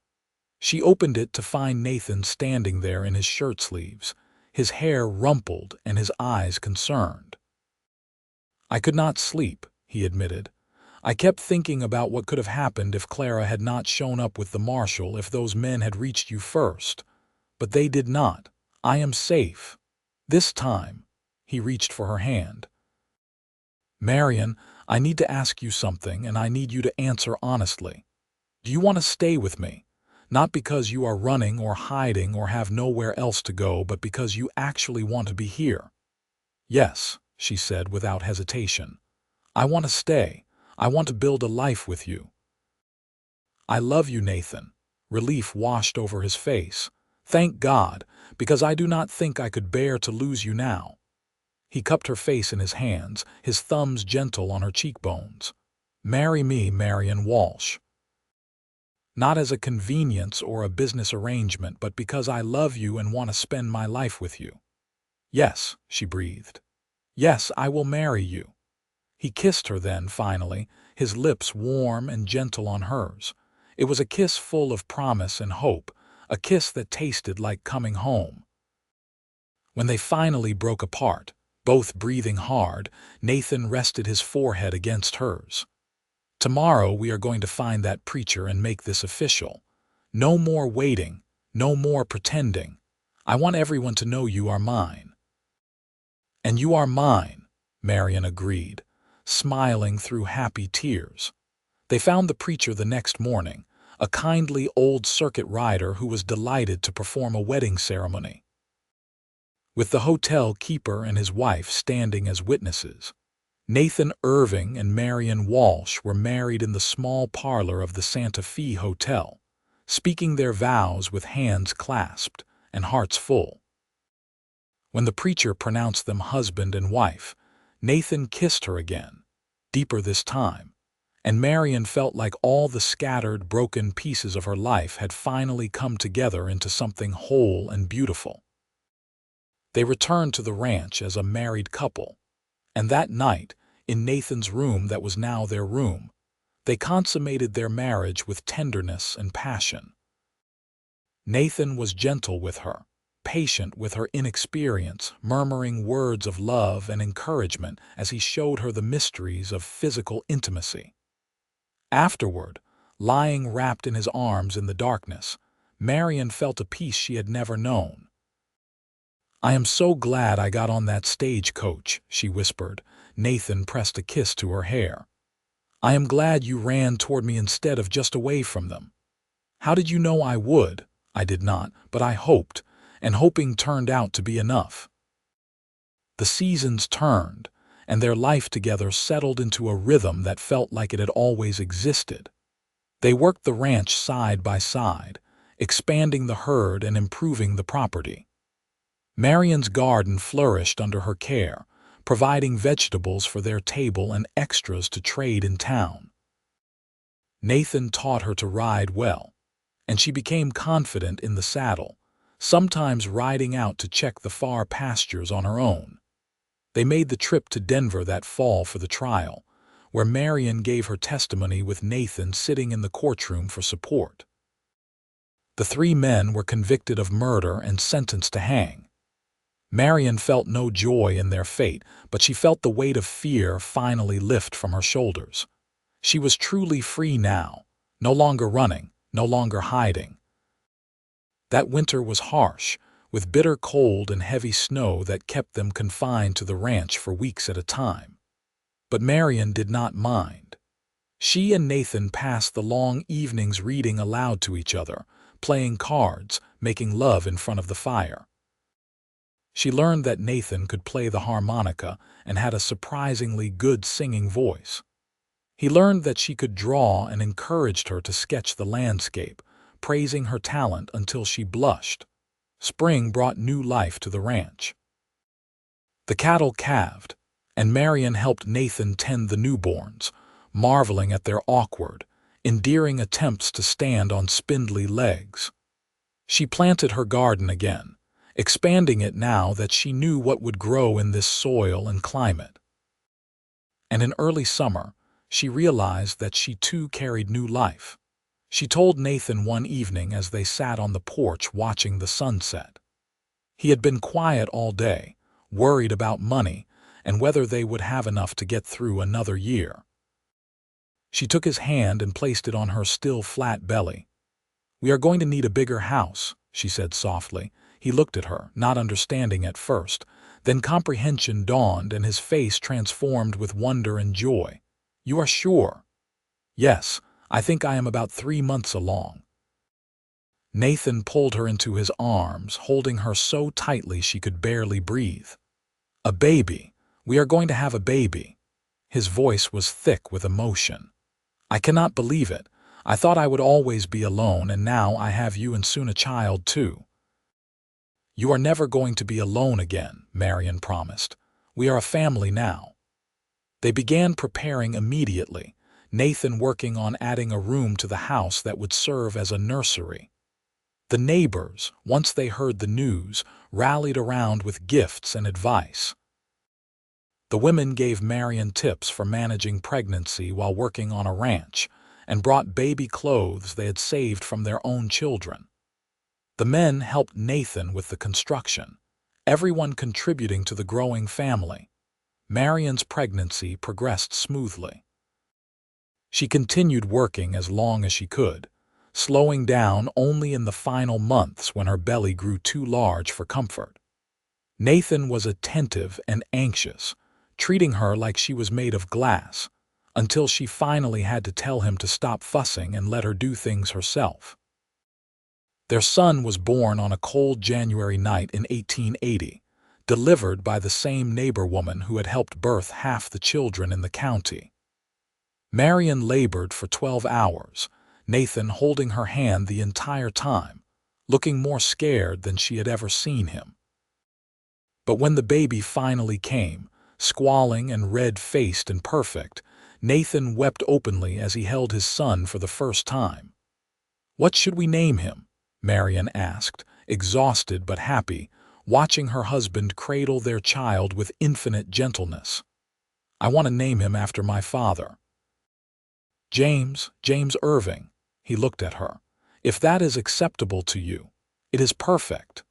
She opened it to find Nathan standing there in his shirt sleeves, his hair rumpled and his eyes concerned. "I could not sleep," he admitted. "I kept thinking about what could have happened if Clara had not shown up with the marshal, if those men had reached you first. But they did not. I am safe. This time." He reached for her hand. "Marianne, I need to ask you something, and I need you to answer honestly. Do you want to stay with me? Not because you are running or hiding or have nowhere else to go, but because you actually want to be here." "Yes," she said without hesitation. "I want to stay. I want to build a life with you." "I love you, Nathan." Relief washed over his face. "Thank God, because I do not think I could bear to lose you now." He cupped her face in his hands, his thumbs gentle on her cheekbones. "Marry me, Marianne Walsh. Not as a convenience or a business arrangement, but because I love you and want to spend my life with you." "Yes," she breathed. "Yes, I will marry you." He kissed her then, finally, his lips warm and gentle on hers. It was a kiss full of promise and hope, a kiss that tasted like coming home. When they finally broke apart, both breathing hard, Nathan rested his forehead against hers. "Tomorrow we are going to find that preacher and make this official. No more waiting, no more pretending. I want everyone to know you are mine." "And you are mine," Marianne agreed, smiling through happy tears. They found the preacher the next morning, a kindly old circuit rider who was delighted to perform a wedding ceremony, with the hotel keeper and his wife standing as witnesses. Nathan Irving and Marianne Walsh were married in the small parlor of the Santa Fe Hotel, speaking their vows with hands clasped and hearts full. When the preacher pronounced them husband and wife, Nathan kissed her again, deeper this time, and Marianne felt like all the scattered, broken pieces of her life had finally come together into something whole and beautiful. They returned to the ranch as a married couple, and that night, in Nathan's room that was now their room, they consummated their marriage with tenderness and passion. Nathan was gentle with her, patient with her inexperience, murmuring words of love and encouragement as he showed her the mysteries of physical intimacy. Afterward, lying wrapped in his arms in the darkness, Marianne felt a peace she had never known. "I am so glad I got on that stagecoach," she whispered. Nathan pressed a kiss to her hair. "I am glad you ran toward me instead of just away from them. How did you know I would?" "I did not, but I hoped, and hoping turned out to be enough." The seasons turned, and their life together settled into a rhythm that felt like it had always existed. They worked the ranch side by side, expanding the herd and improving the property. Marianne's garden flourished under her care, providing vegetables for their table and extras to trade in town. Nathan taught her to ride well, and she became confident in the saddle, sometimes riding out to check the far pastures on her own. They made the trip to Denver that fall for the trial, where Marianne gave her testimony with Nathan sitting in the courtroom for support. The three men were convicted of murder and sentenced to hang. Marianne felt no joy in their fate, but she felt the weight of fear finally lift from her shoulders. She was truly free now, no longer running, no longer hiding. That winter was harsh, with bitter cold and heavy snow that kept them confined to the ranch for weeks at a time. But Marianne did not mind. She and Nathan passed the long evenings reading aloud to each other, playing cards, making love in front of the fire. She learned that Nathan could play the harmonica and had a surprisingly good singing voice. He learned that she could draw and encouraged her to sketch the landscape, praising her talent until she blushed. Spring brought new life to the ranch. The cattle calved, and Marianne helped Nathan tend the newborns, marveling at their awkward, endearing attempts to stand on spindly legs. She planted her garden again, expanding it now that she knew what would grow in this soil and climate. And in early summer, she realized that she too carried new life. She told Nathan one evening as they sat on the porch watching the sunset. He had been quiet all day, worried about money and whether they would have enough to get through another year. She took his hand and placed it on her still flat belly. "We are going to need a bigger house," she said softly. He looked at her, not understanding at first. Then comprehension dawned and his face transformed with wonder and joy. "You are sure?" "Yes, I think I am about 3 months along." Nathan pulled her into his arms, holding her so tightly she could barely breathe. "A baby. We are going to have a baby." His voice was thick with emotion. "I cannot believe it. I thought I would always be alone, and now I have you and soon a child too." "You are never going to be alone again," Marianne promised. "We are a family now." They began preparing immediately, Nathan working on adding a room to the house that would serve as a nursery. The neighbors, once they heard the news, rallied around with gifts and advice. The women gave Marianne tips for managing pregnancy while working on a ranch, and brought baby clothes they had saved from their own children. The men helped Nathan with the construction, everyone contributing to the growing family. Marianne's pregnancy progressed smoothly. She continued working as long as she could, slowing down only in the final months when her belly grew too large for comfort. Nathan was attentive and anxious, treating her like she was made of glass, until she finally had to tell him to stop fussing and let her do things herself. Their son was born on a cold January night in 1880, delivered by the same neighbor woman who had helped birth half the children in the county. Marianne labored for 12 hours, Nathan holding her hand the entire time, looking more scared than she had ever seen him. But when the baby finally came, squalling and red-faced and perfect, Nathan wept openly as he held his son for the first time. "What should we name him?" Marianne asked, exhausted but happy, watching her husband cradle their child with infinite gentleness. "I want to name him after my father." James Irving." He looked at her. "If that is acceptable to you, it is perfect."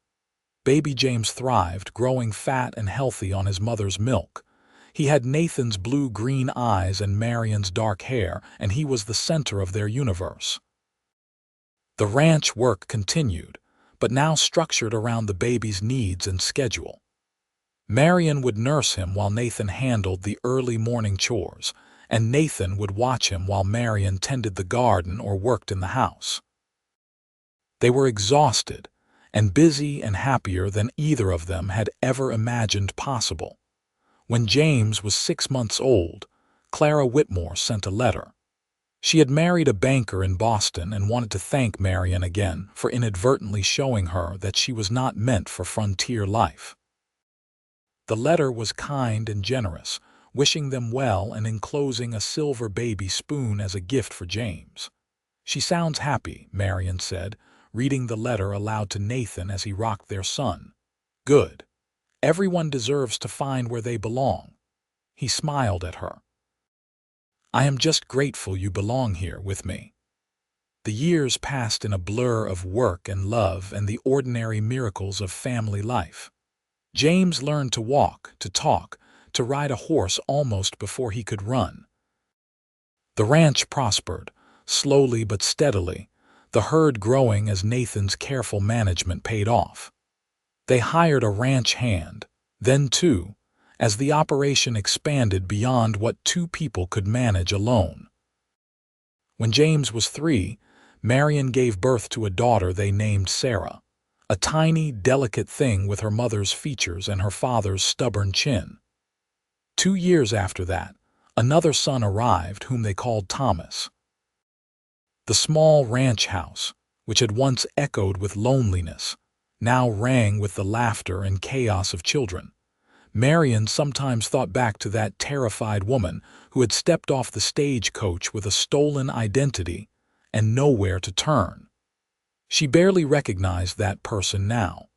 Baby James thrived, growing fat and healthy on his mother's milk. He had Nathan's blue-green eyes and Marianne's dark hair, and he was the center of their universe. The ranch work continued, but now structured around the baby's needs and schedule. Marianne would nurse him while Nathan handled the early morning chores, and Nathan would watch him while Marianne tended the garden or worked in the house. They were exhausted, and busy and happier than either of them had ever imagined possible. When James was 6 months old, Clara Whitmore sent a letter. She had married a banker in Boston and wanted to thank Marianne again for inadvertently showing her that she was not meant for frontier life. The letter was kind and generous, wishing them well and enclosing a silver baby spoon as a gift for James. "She sounds happy," Marianne said, reading the letter aloud to Nathan as he rocked their son. "Good. Everyone deserves to find where they belong." He smiled at her. "I am just grateful you belong here with me." The years passed in a blur of work and love and the ordinary miracles of family life. James learned to walk, to talk, to ride a horse almost before he could run. The ranch prospered, slowly but steadily, the herd growing as Nathan's careful management paid off. They hired a ranch hand, then two, as the operation expanded beyond what 2 people could manage alone. When James was 3, Marianne gave birth to a daughter they named Sarah, a tiny, delicate thing with her mother's features and her father's stubborn chin. 2 years after that, another son arrived whom they called Thomas. The small ranch house, which had once echoed with loneliness, now rang with the laughter and chaos of children. Marianne sometimes thought back to that terrified woman who had stepped off the stagecoach with a stolen identity and nowhere to turn. She barely recognized that person now.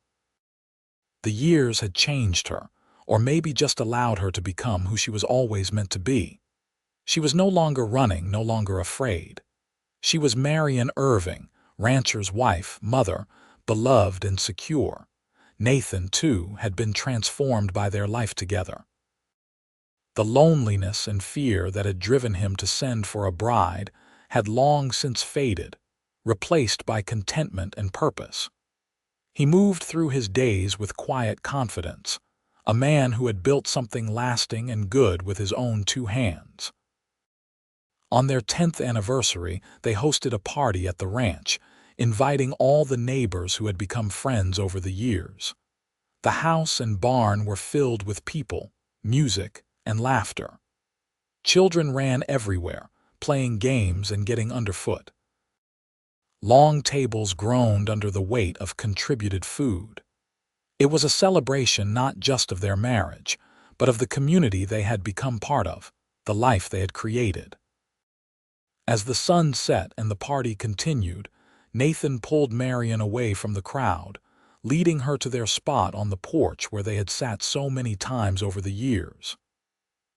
The years had changed her, or maybe just allowed her to become who she was always meant to be. She was no longer running, no longer afraid. She was Marianne Irving, rancher's wife, mother, beloved and secure. Nathan, too, had been transformed by their life together. The loneliness and fear that had driven him to send for a bride had long since faded, replaced by contentment and purpose. He moved through his days with quiet confidence, a man who had built something lasting and good with his own two hands. On their 10th anniversary, they hosted a party at the ranch, inviting all the neighbors who had become friends over the years. The house and barn were filled with people, music, and laughter. Children ran everywhere, playing games and getting underfoot. Long tables groaned under the weight of contributed food. It was a celebration not just of their marriage, but of the community they had become part of, the life they had created. As the sun set and the party continued, Nathan pulled Marianne away from the crowd, leading her to their spot on the porch where they had sat so many times over the years.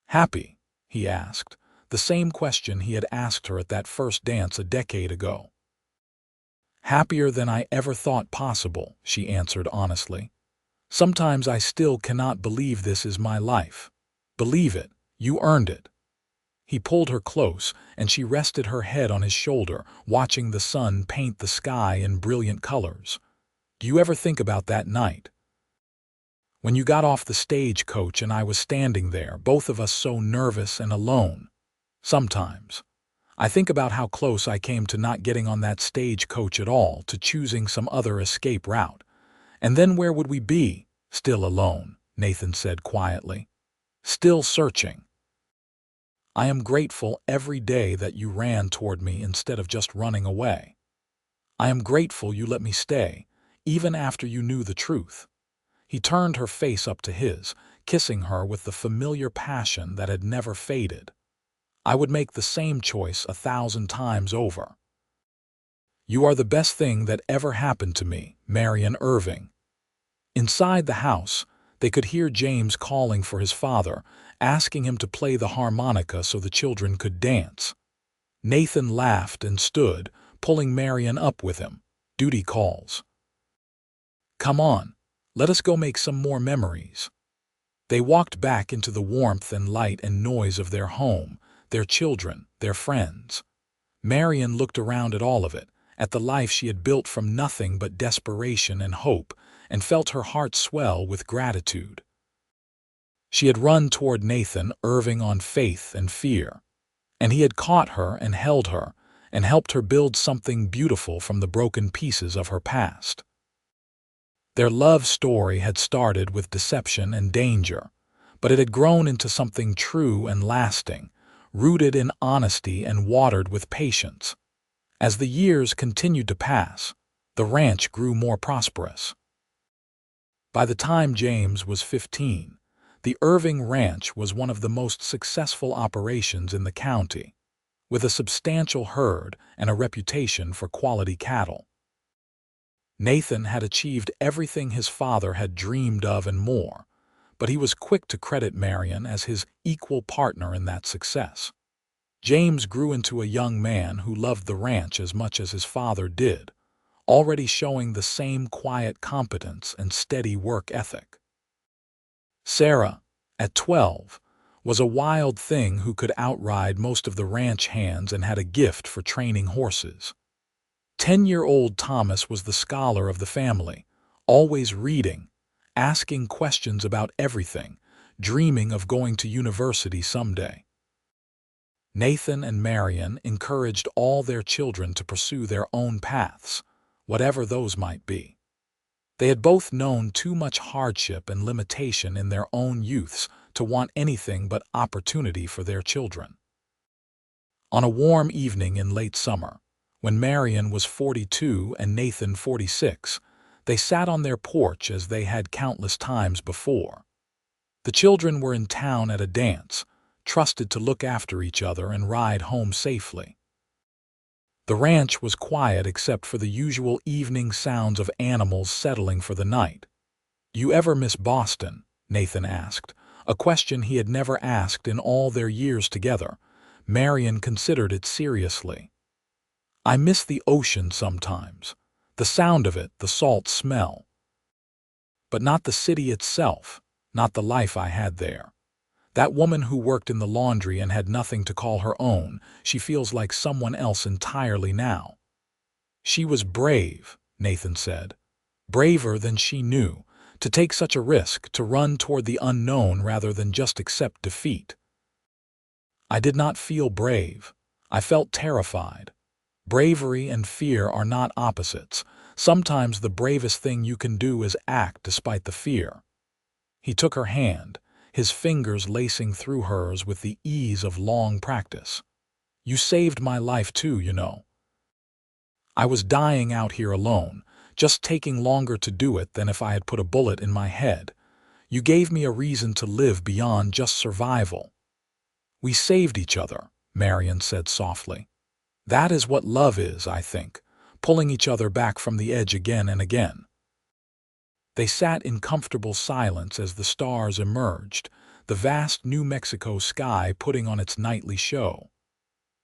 "Happy?" he asked, the same question he had asked her at that first dance a decade ago. "Happier than I ever thought possible," she answered honestly. "Sometimes I still cannot believe this is my life. Believe it, you earned it." He pulled her close, and she rested her head on his shoulder, watching the sun paint the sky in brilliant colors. "Do you ever think about that night? When you got off the stagecoach and I was standing there, both of us so nervous and alone? Sometimes. I think about how close I came to not getting on that stagecoach at all, to choosing some other escape route. And then where would we be? Still alone," Nathan said quietly. "Still searching. I am grateful every day that you ran toward me instead of just running away. I am grateful you let me stay, even after you knew the truth." He turned her face up to his, kissing her with the familiar passion that had never faded. "I would make the same choice 1,000 times over. You are the best thing that ever happened to me, Marianne Irving." Inside the house, they could hear James calling for his father, asking him to play the harmonica so the children could dance. Nathan laughed and stood, pulling Marianne up with him. "Duty calls. Come on, let us go make some more memories." They walked back into the warmth and light and noise of their home, their children, their friends. Marianne looked around at all of it, at the life she had built from nothing but desperation and hope, and felt her heart swell with gratitude. She had run toward Nathan Irving on faith and fear, and he had caught her and held her and helped her build something beautiful from the broken pieces of her past. Their love story had started with deception and danger, but it had grown into something true and lasting, rooted in honesty and watered with patience. As the years continued to pass, the ranch grew more prosperous. By the time James was 15, the Irving Ranch was one of the most successful operations in the county, with a substantial herd and a reputation for quality cattle. Nathan had achieved everything his father had dreamed of and more, but he was quick to credit Marianne as his equal partner in that success. James grew into a young man who loved the ranch as much as his father did, already showing the same quiet competence and steady work ethic. Sarah, at 12, was a wild thing who could outride most of the ranch hands and had a gift for training horses. 10-year-old Thomas was the scholar of the family, always reading, asking questions about everything, dreaming of going to university someday. Nathan and Marianne encouraged all their children to pursue their own paths, whatever those might be. They had both known too much hardship and limitation in their own youths to want anything but opportunity for their children. On a warm evening in late summer, when Marianne was 42 and Nathan 46, they sat on their porch as they had countless times before. The children were in town at a dance, trusted to look after each other and ride home safely. The ranch was quiet except for the usual evening sounds of animals settling for the night. "You ever miss Boston?" Nathan asked, a question he had never asked in all their years together. Marianne considered it seriously. "I miss the ocean sometimes. The sound of it, the salt smell. But not the city itself, not the life I had there. That woman who worked in the laundry and had nothing to call her own, she feels like someone else entirely now." "She was brave," Nathan said. "Braver than she knew, to take such a risk, to run toward the unknown rather than just accept defeat." "I did not feel brave. I felt terrified. Bravery and fear are not opposites. Sometimes the bravest thing you can do is act despite the fear." He took her hand, his fingers lacing through hers with the ease of long practice. "You saved my life too, you know. I was dying out here alone, just taking longer to do it than if I had put a bullet in my head. You gave me a reason to live beyond just survival." "We saved each other," Marianne said softly. "That is what love is, I think, pulling each other back from the edge again and again." They sat in comfortable silence as the stars emerged, the vast New Mexico sky putting on its nightly show.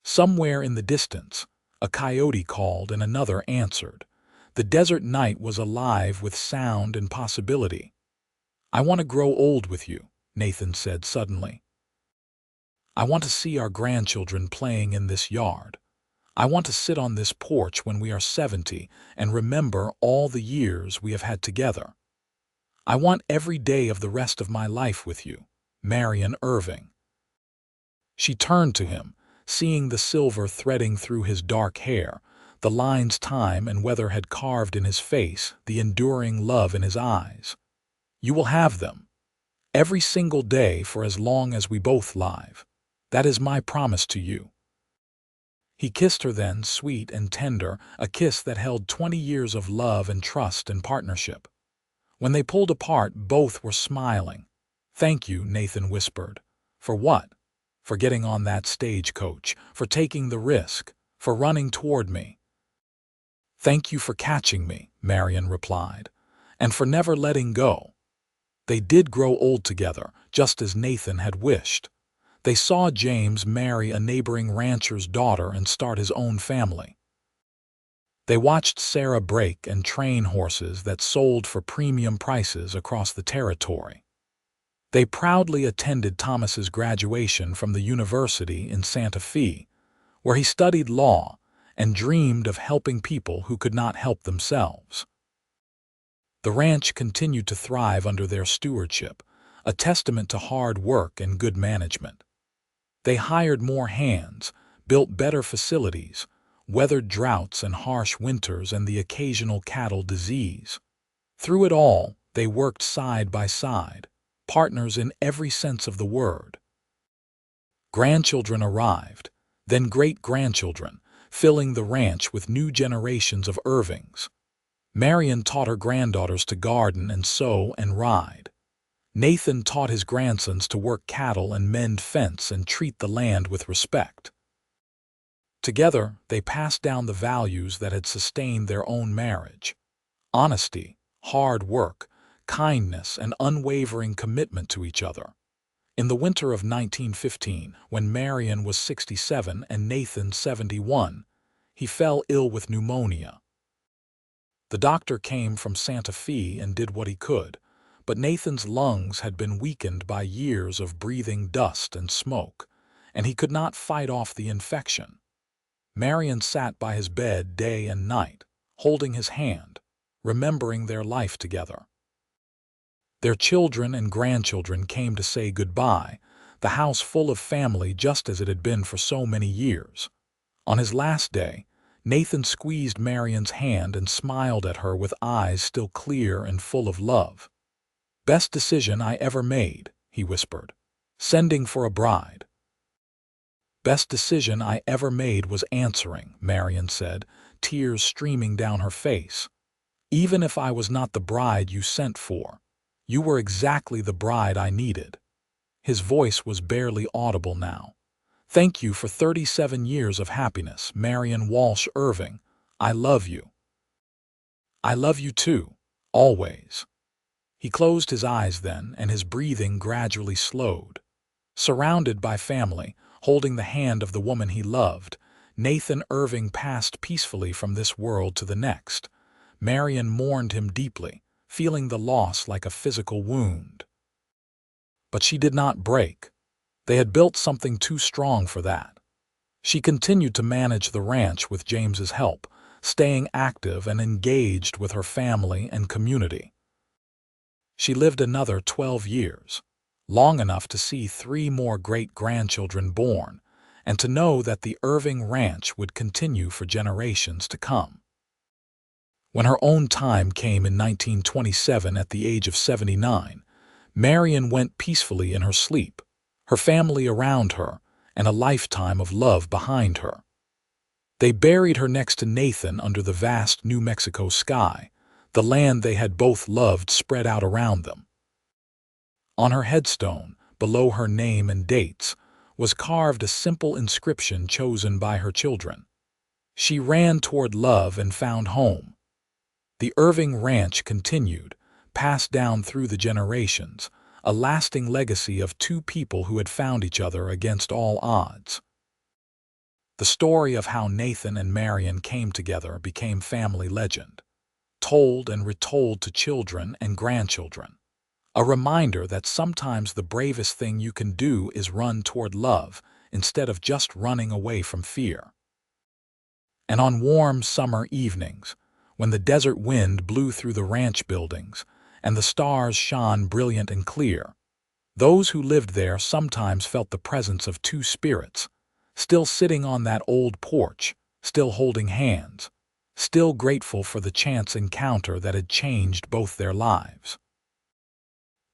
Somewhere in the distance, a coyote called and another answered. The desert night was alive with sound and possibility. "I want to grow old with you," Nathan said suddenly. "I want to see our grandchildren playing in this yard. I want to sit on this porch when we are 70 and remember all the years we have had together. I want every day of the rest of my life with you." Marianne Irving. She turned to him, seeing the silver threading through his dark hair, the lines time and weather had carved in his face, the enduring love in his eyes. "You will have them. Every single day for as long as we both live. That is my promise to you." He kissed her then, sweet and tender, a kiss that held 20 years of love and trust and partnership. When they pulled apart, both were smiling. "Thank you," Nathan whispered. "For what?" "For getting on that stagecoach, for taking the risk, for running toward me." "Thank you for catching me," Marianne replied, "and for never letting go." They did grow old together, just as Nathan had wished. They saw James marry a neighboring rancher's daughter and start his own family. They watched Sarah break and train horses that sold for premium prices across the territory. They proudly attended Thomas's graduation from the university in Santa Fe, where he studied law and dreamed of helping people who could not help themselves. The ranch continued to thrive under their stewardship, a testament to hard work and good management. They hired more hands, built better facilities, weathered droughts and harsh winters and the occasional cattle disease. Through it all, they worked side by side, partners in every sense of the word. Grandchildren arrived, then great-grandchildren, filling the ranch with new generations of Irvings. Marianne taught her granddaughters to garden and sew and ride. Nathan taught his grandsons to work cattle and mend fence and treat the land with respect. Together, they passed down the values that had sustained their own marriage: honesty, hard work, kindness, and unwavering commitment to each other. In the winter of 1915, when Marianne was 67 and Nathan 71, he fell ill with pneumonia. The doctor came from Santa Fe and did what he could, but Nathan's lungs had been weakened by years of breathing dust and smoke, and he could not fight off the infection. Marianne sat by his bed day and night, holding his hand, remembering their life together. Their children and grandchildren came to say goodbye, the house full of family just as it had been for so many years. On his last day, Nathan squeezed Marianne's hand and smiled at her with eyes still clear and full of love. "Best decision I ever made," he whispered. "Sending for a bride." "Best decision I ever made was answering," Marianne said, tears streaming down her face. "Even if I was not the bride you sent for, you were exactly the bride I needed." His voice was barely audible now. "Thank you for 37 years of happiness, Marianne Walsh Irving. I love you." "I love you too, always." He closed his eyes then, and his breathing gradually slowed. Surrounded by family, holding the hand of the woman he loved, Nathan Irving passed peacefully from this world to the next. Marianne mourned him deeply, feeling the loss like a physical wound. But she did not break. They had built something too strong for that. She continued to manage the ranch with James's help, staying active and engaged with her family and community. She lived another 12 years, long enough to see 3 more great-grandchildren born, and to know that the Irving Ranch would continue for generations to come. When her own time came in 1927 at the age of 79, Marianne went peacefully in her sleep, her family around her, and a lifetime of love behind her. They buried her next to Nathan under the vast New Mexico sky, the land they had both loved spread out around them. On her headstone, below her name and dates, was carved a simple inscription chosen by her children. She ran toward love and found home. The Irving Ranch continued, passed down through the generations, a lasting legacy of 2 people who had found each other against all odds. The story of how Nathan and Marianne came together became family legend, told and retold to children and grandchildren. A reminder that sometimes the bravest thing you can do is run toward love instead of just running away from fear. And on warm summer evenings, when the desert wind blew through the ranch buildings and the stars shone brilliant and clear, those who lived there sometimes felt the presence of 2 spirits, still sitting on that old porch, still holding hands, still grateful for the chance encounter that had changed both their lives.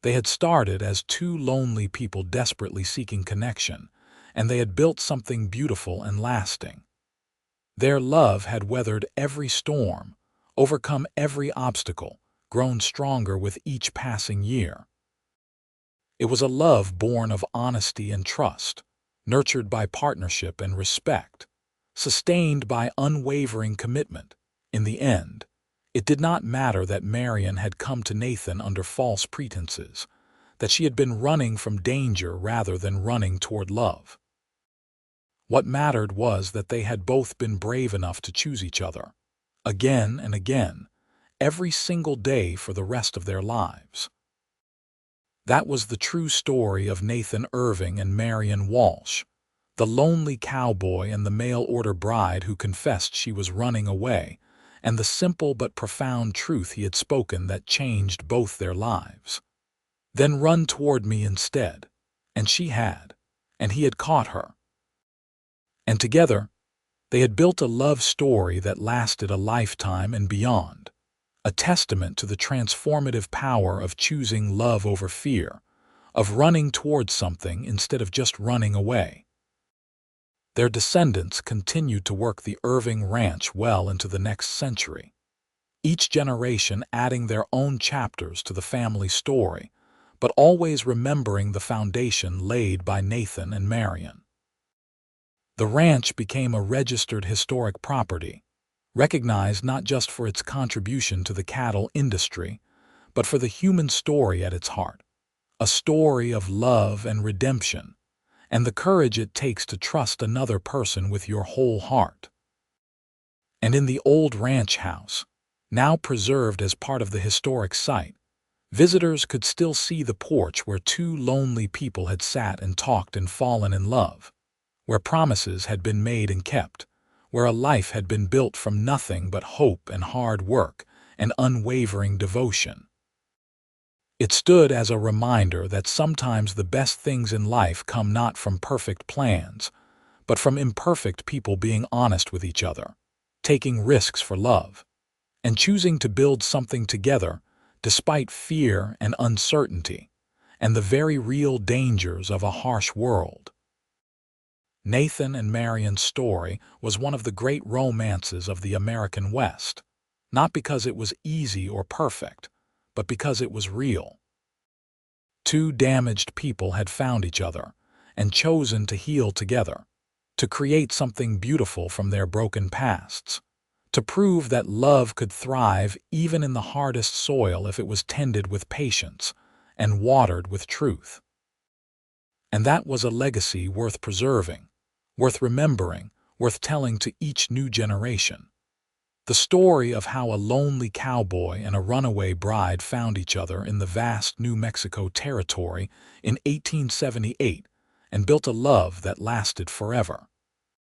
They had started as 2 lonely people desperately seeking connection, and they had built something beautiful and lasting. Their love had weathered every storm, overcome every obstacle, grown stronger with each passing year. It was a love born of honesty and trust, nurtured by partnership and respect, sustained by unwavering commitment. In the end, it did not matter that Marianne had come to Nathan under false pretenses, that she had been running from danger rather than running toward love. What mattered was that they had both been brave enough to choose each other, again and again, every single day for the rest of their lives. That was the true story of Nathan Irving and Marianne Walsh, the lonely cowboy and the mail-order bride who confessed she was running away, and the simple but profound truth he had spoken that changed both their lives. Then run toward me instead, and she had, and he had caught her. And together, they had built a love story that lasted a lifetime and beyond, a testament to the transformative power of choosing love over fear, of running towards something instead of just running away. Their descendants continued to work the Irving Ranch well into the next century, each generation adding their own chapters to the family story, but always remembering the foundation laid by Nathan and Marianne. The ranch became a registered historic property, recognized not just for its contribution to the cattle industry, but for the human story at its heart, a story of love and redemption, and the courage it takes to trust another person with your whole heart. And in the old ranch house, now preserved as part of the historic site, visitors could still see the porch where 2 lonely people had sat and talked and fallen in love, where promises had been made and kept, where a life had been built from nothing but hope and hard work and unwavering devotion. It stood as a reminder that sometimes the best things in life come not from perfect plans, but from imperfect people being honest with each other, taking risks for love, and choosing to build something together despite fear and uncertainty and the very real dangers of a harsh world. Nathan and Marianne's story was one of the great romances of the American West, not because it was easy or perfect, but because it was real. 2 damaged people had found each other and chosen to heal together, to create something beautiful from their broken pasts, to prove that love could thrive even in the hardest soil if it was tended with patience and watered with truth. And that was a legacy worth preserving, worth remembering, worth telling to each new generation. The story of how a lonely cowboy and a runaway bride found each other in the vast New Mexico territory in 1878 and built a love that lasted forever.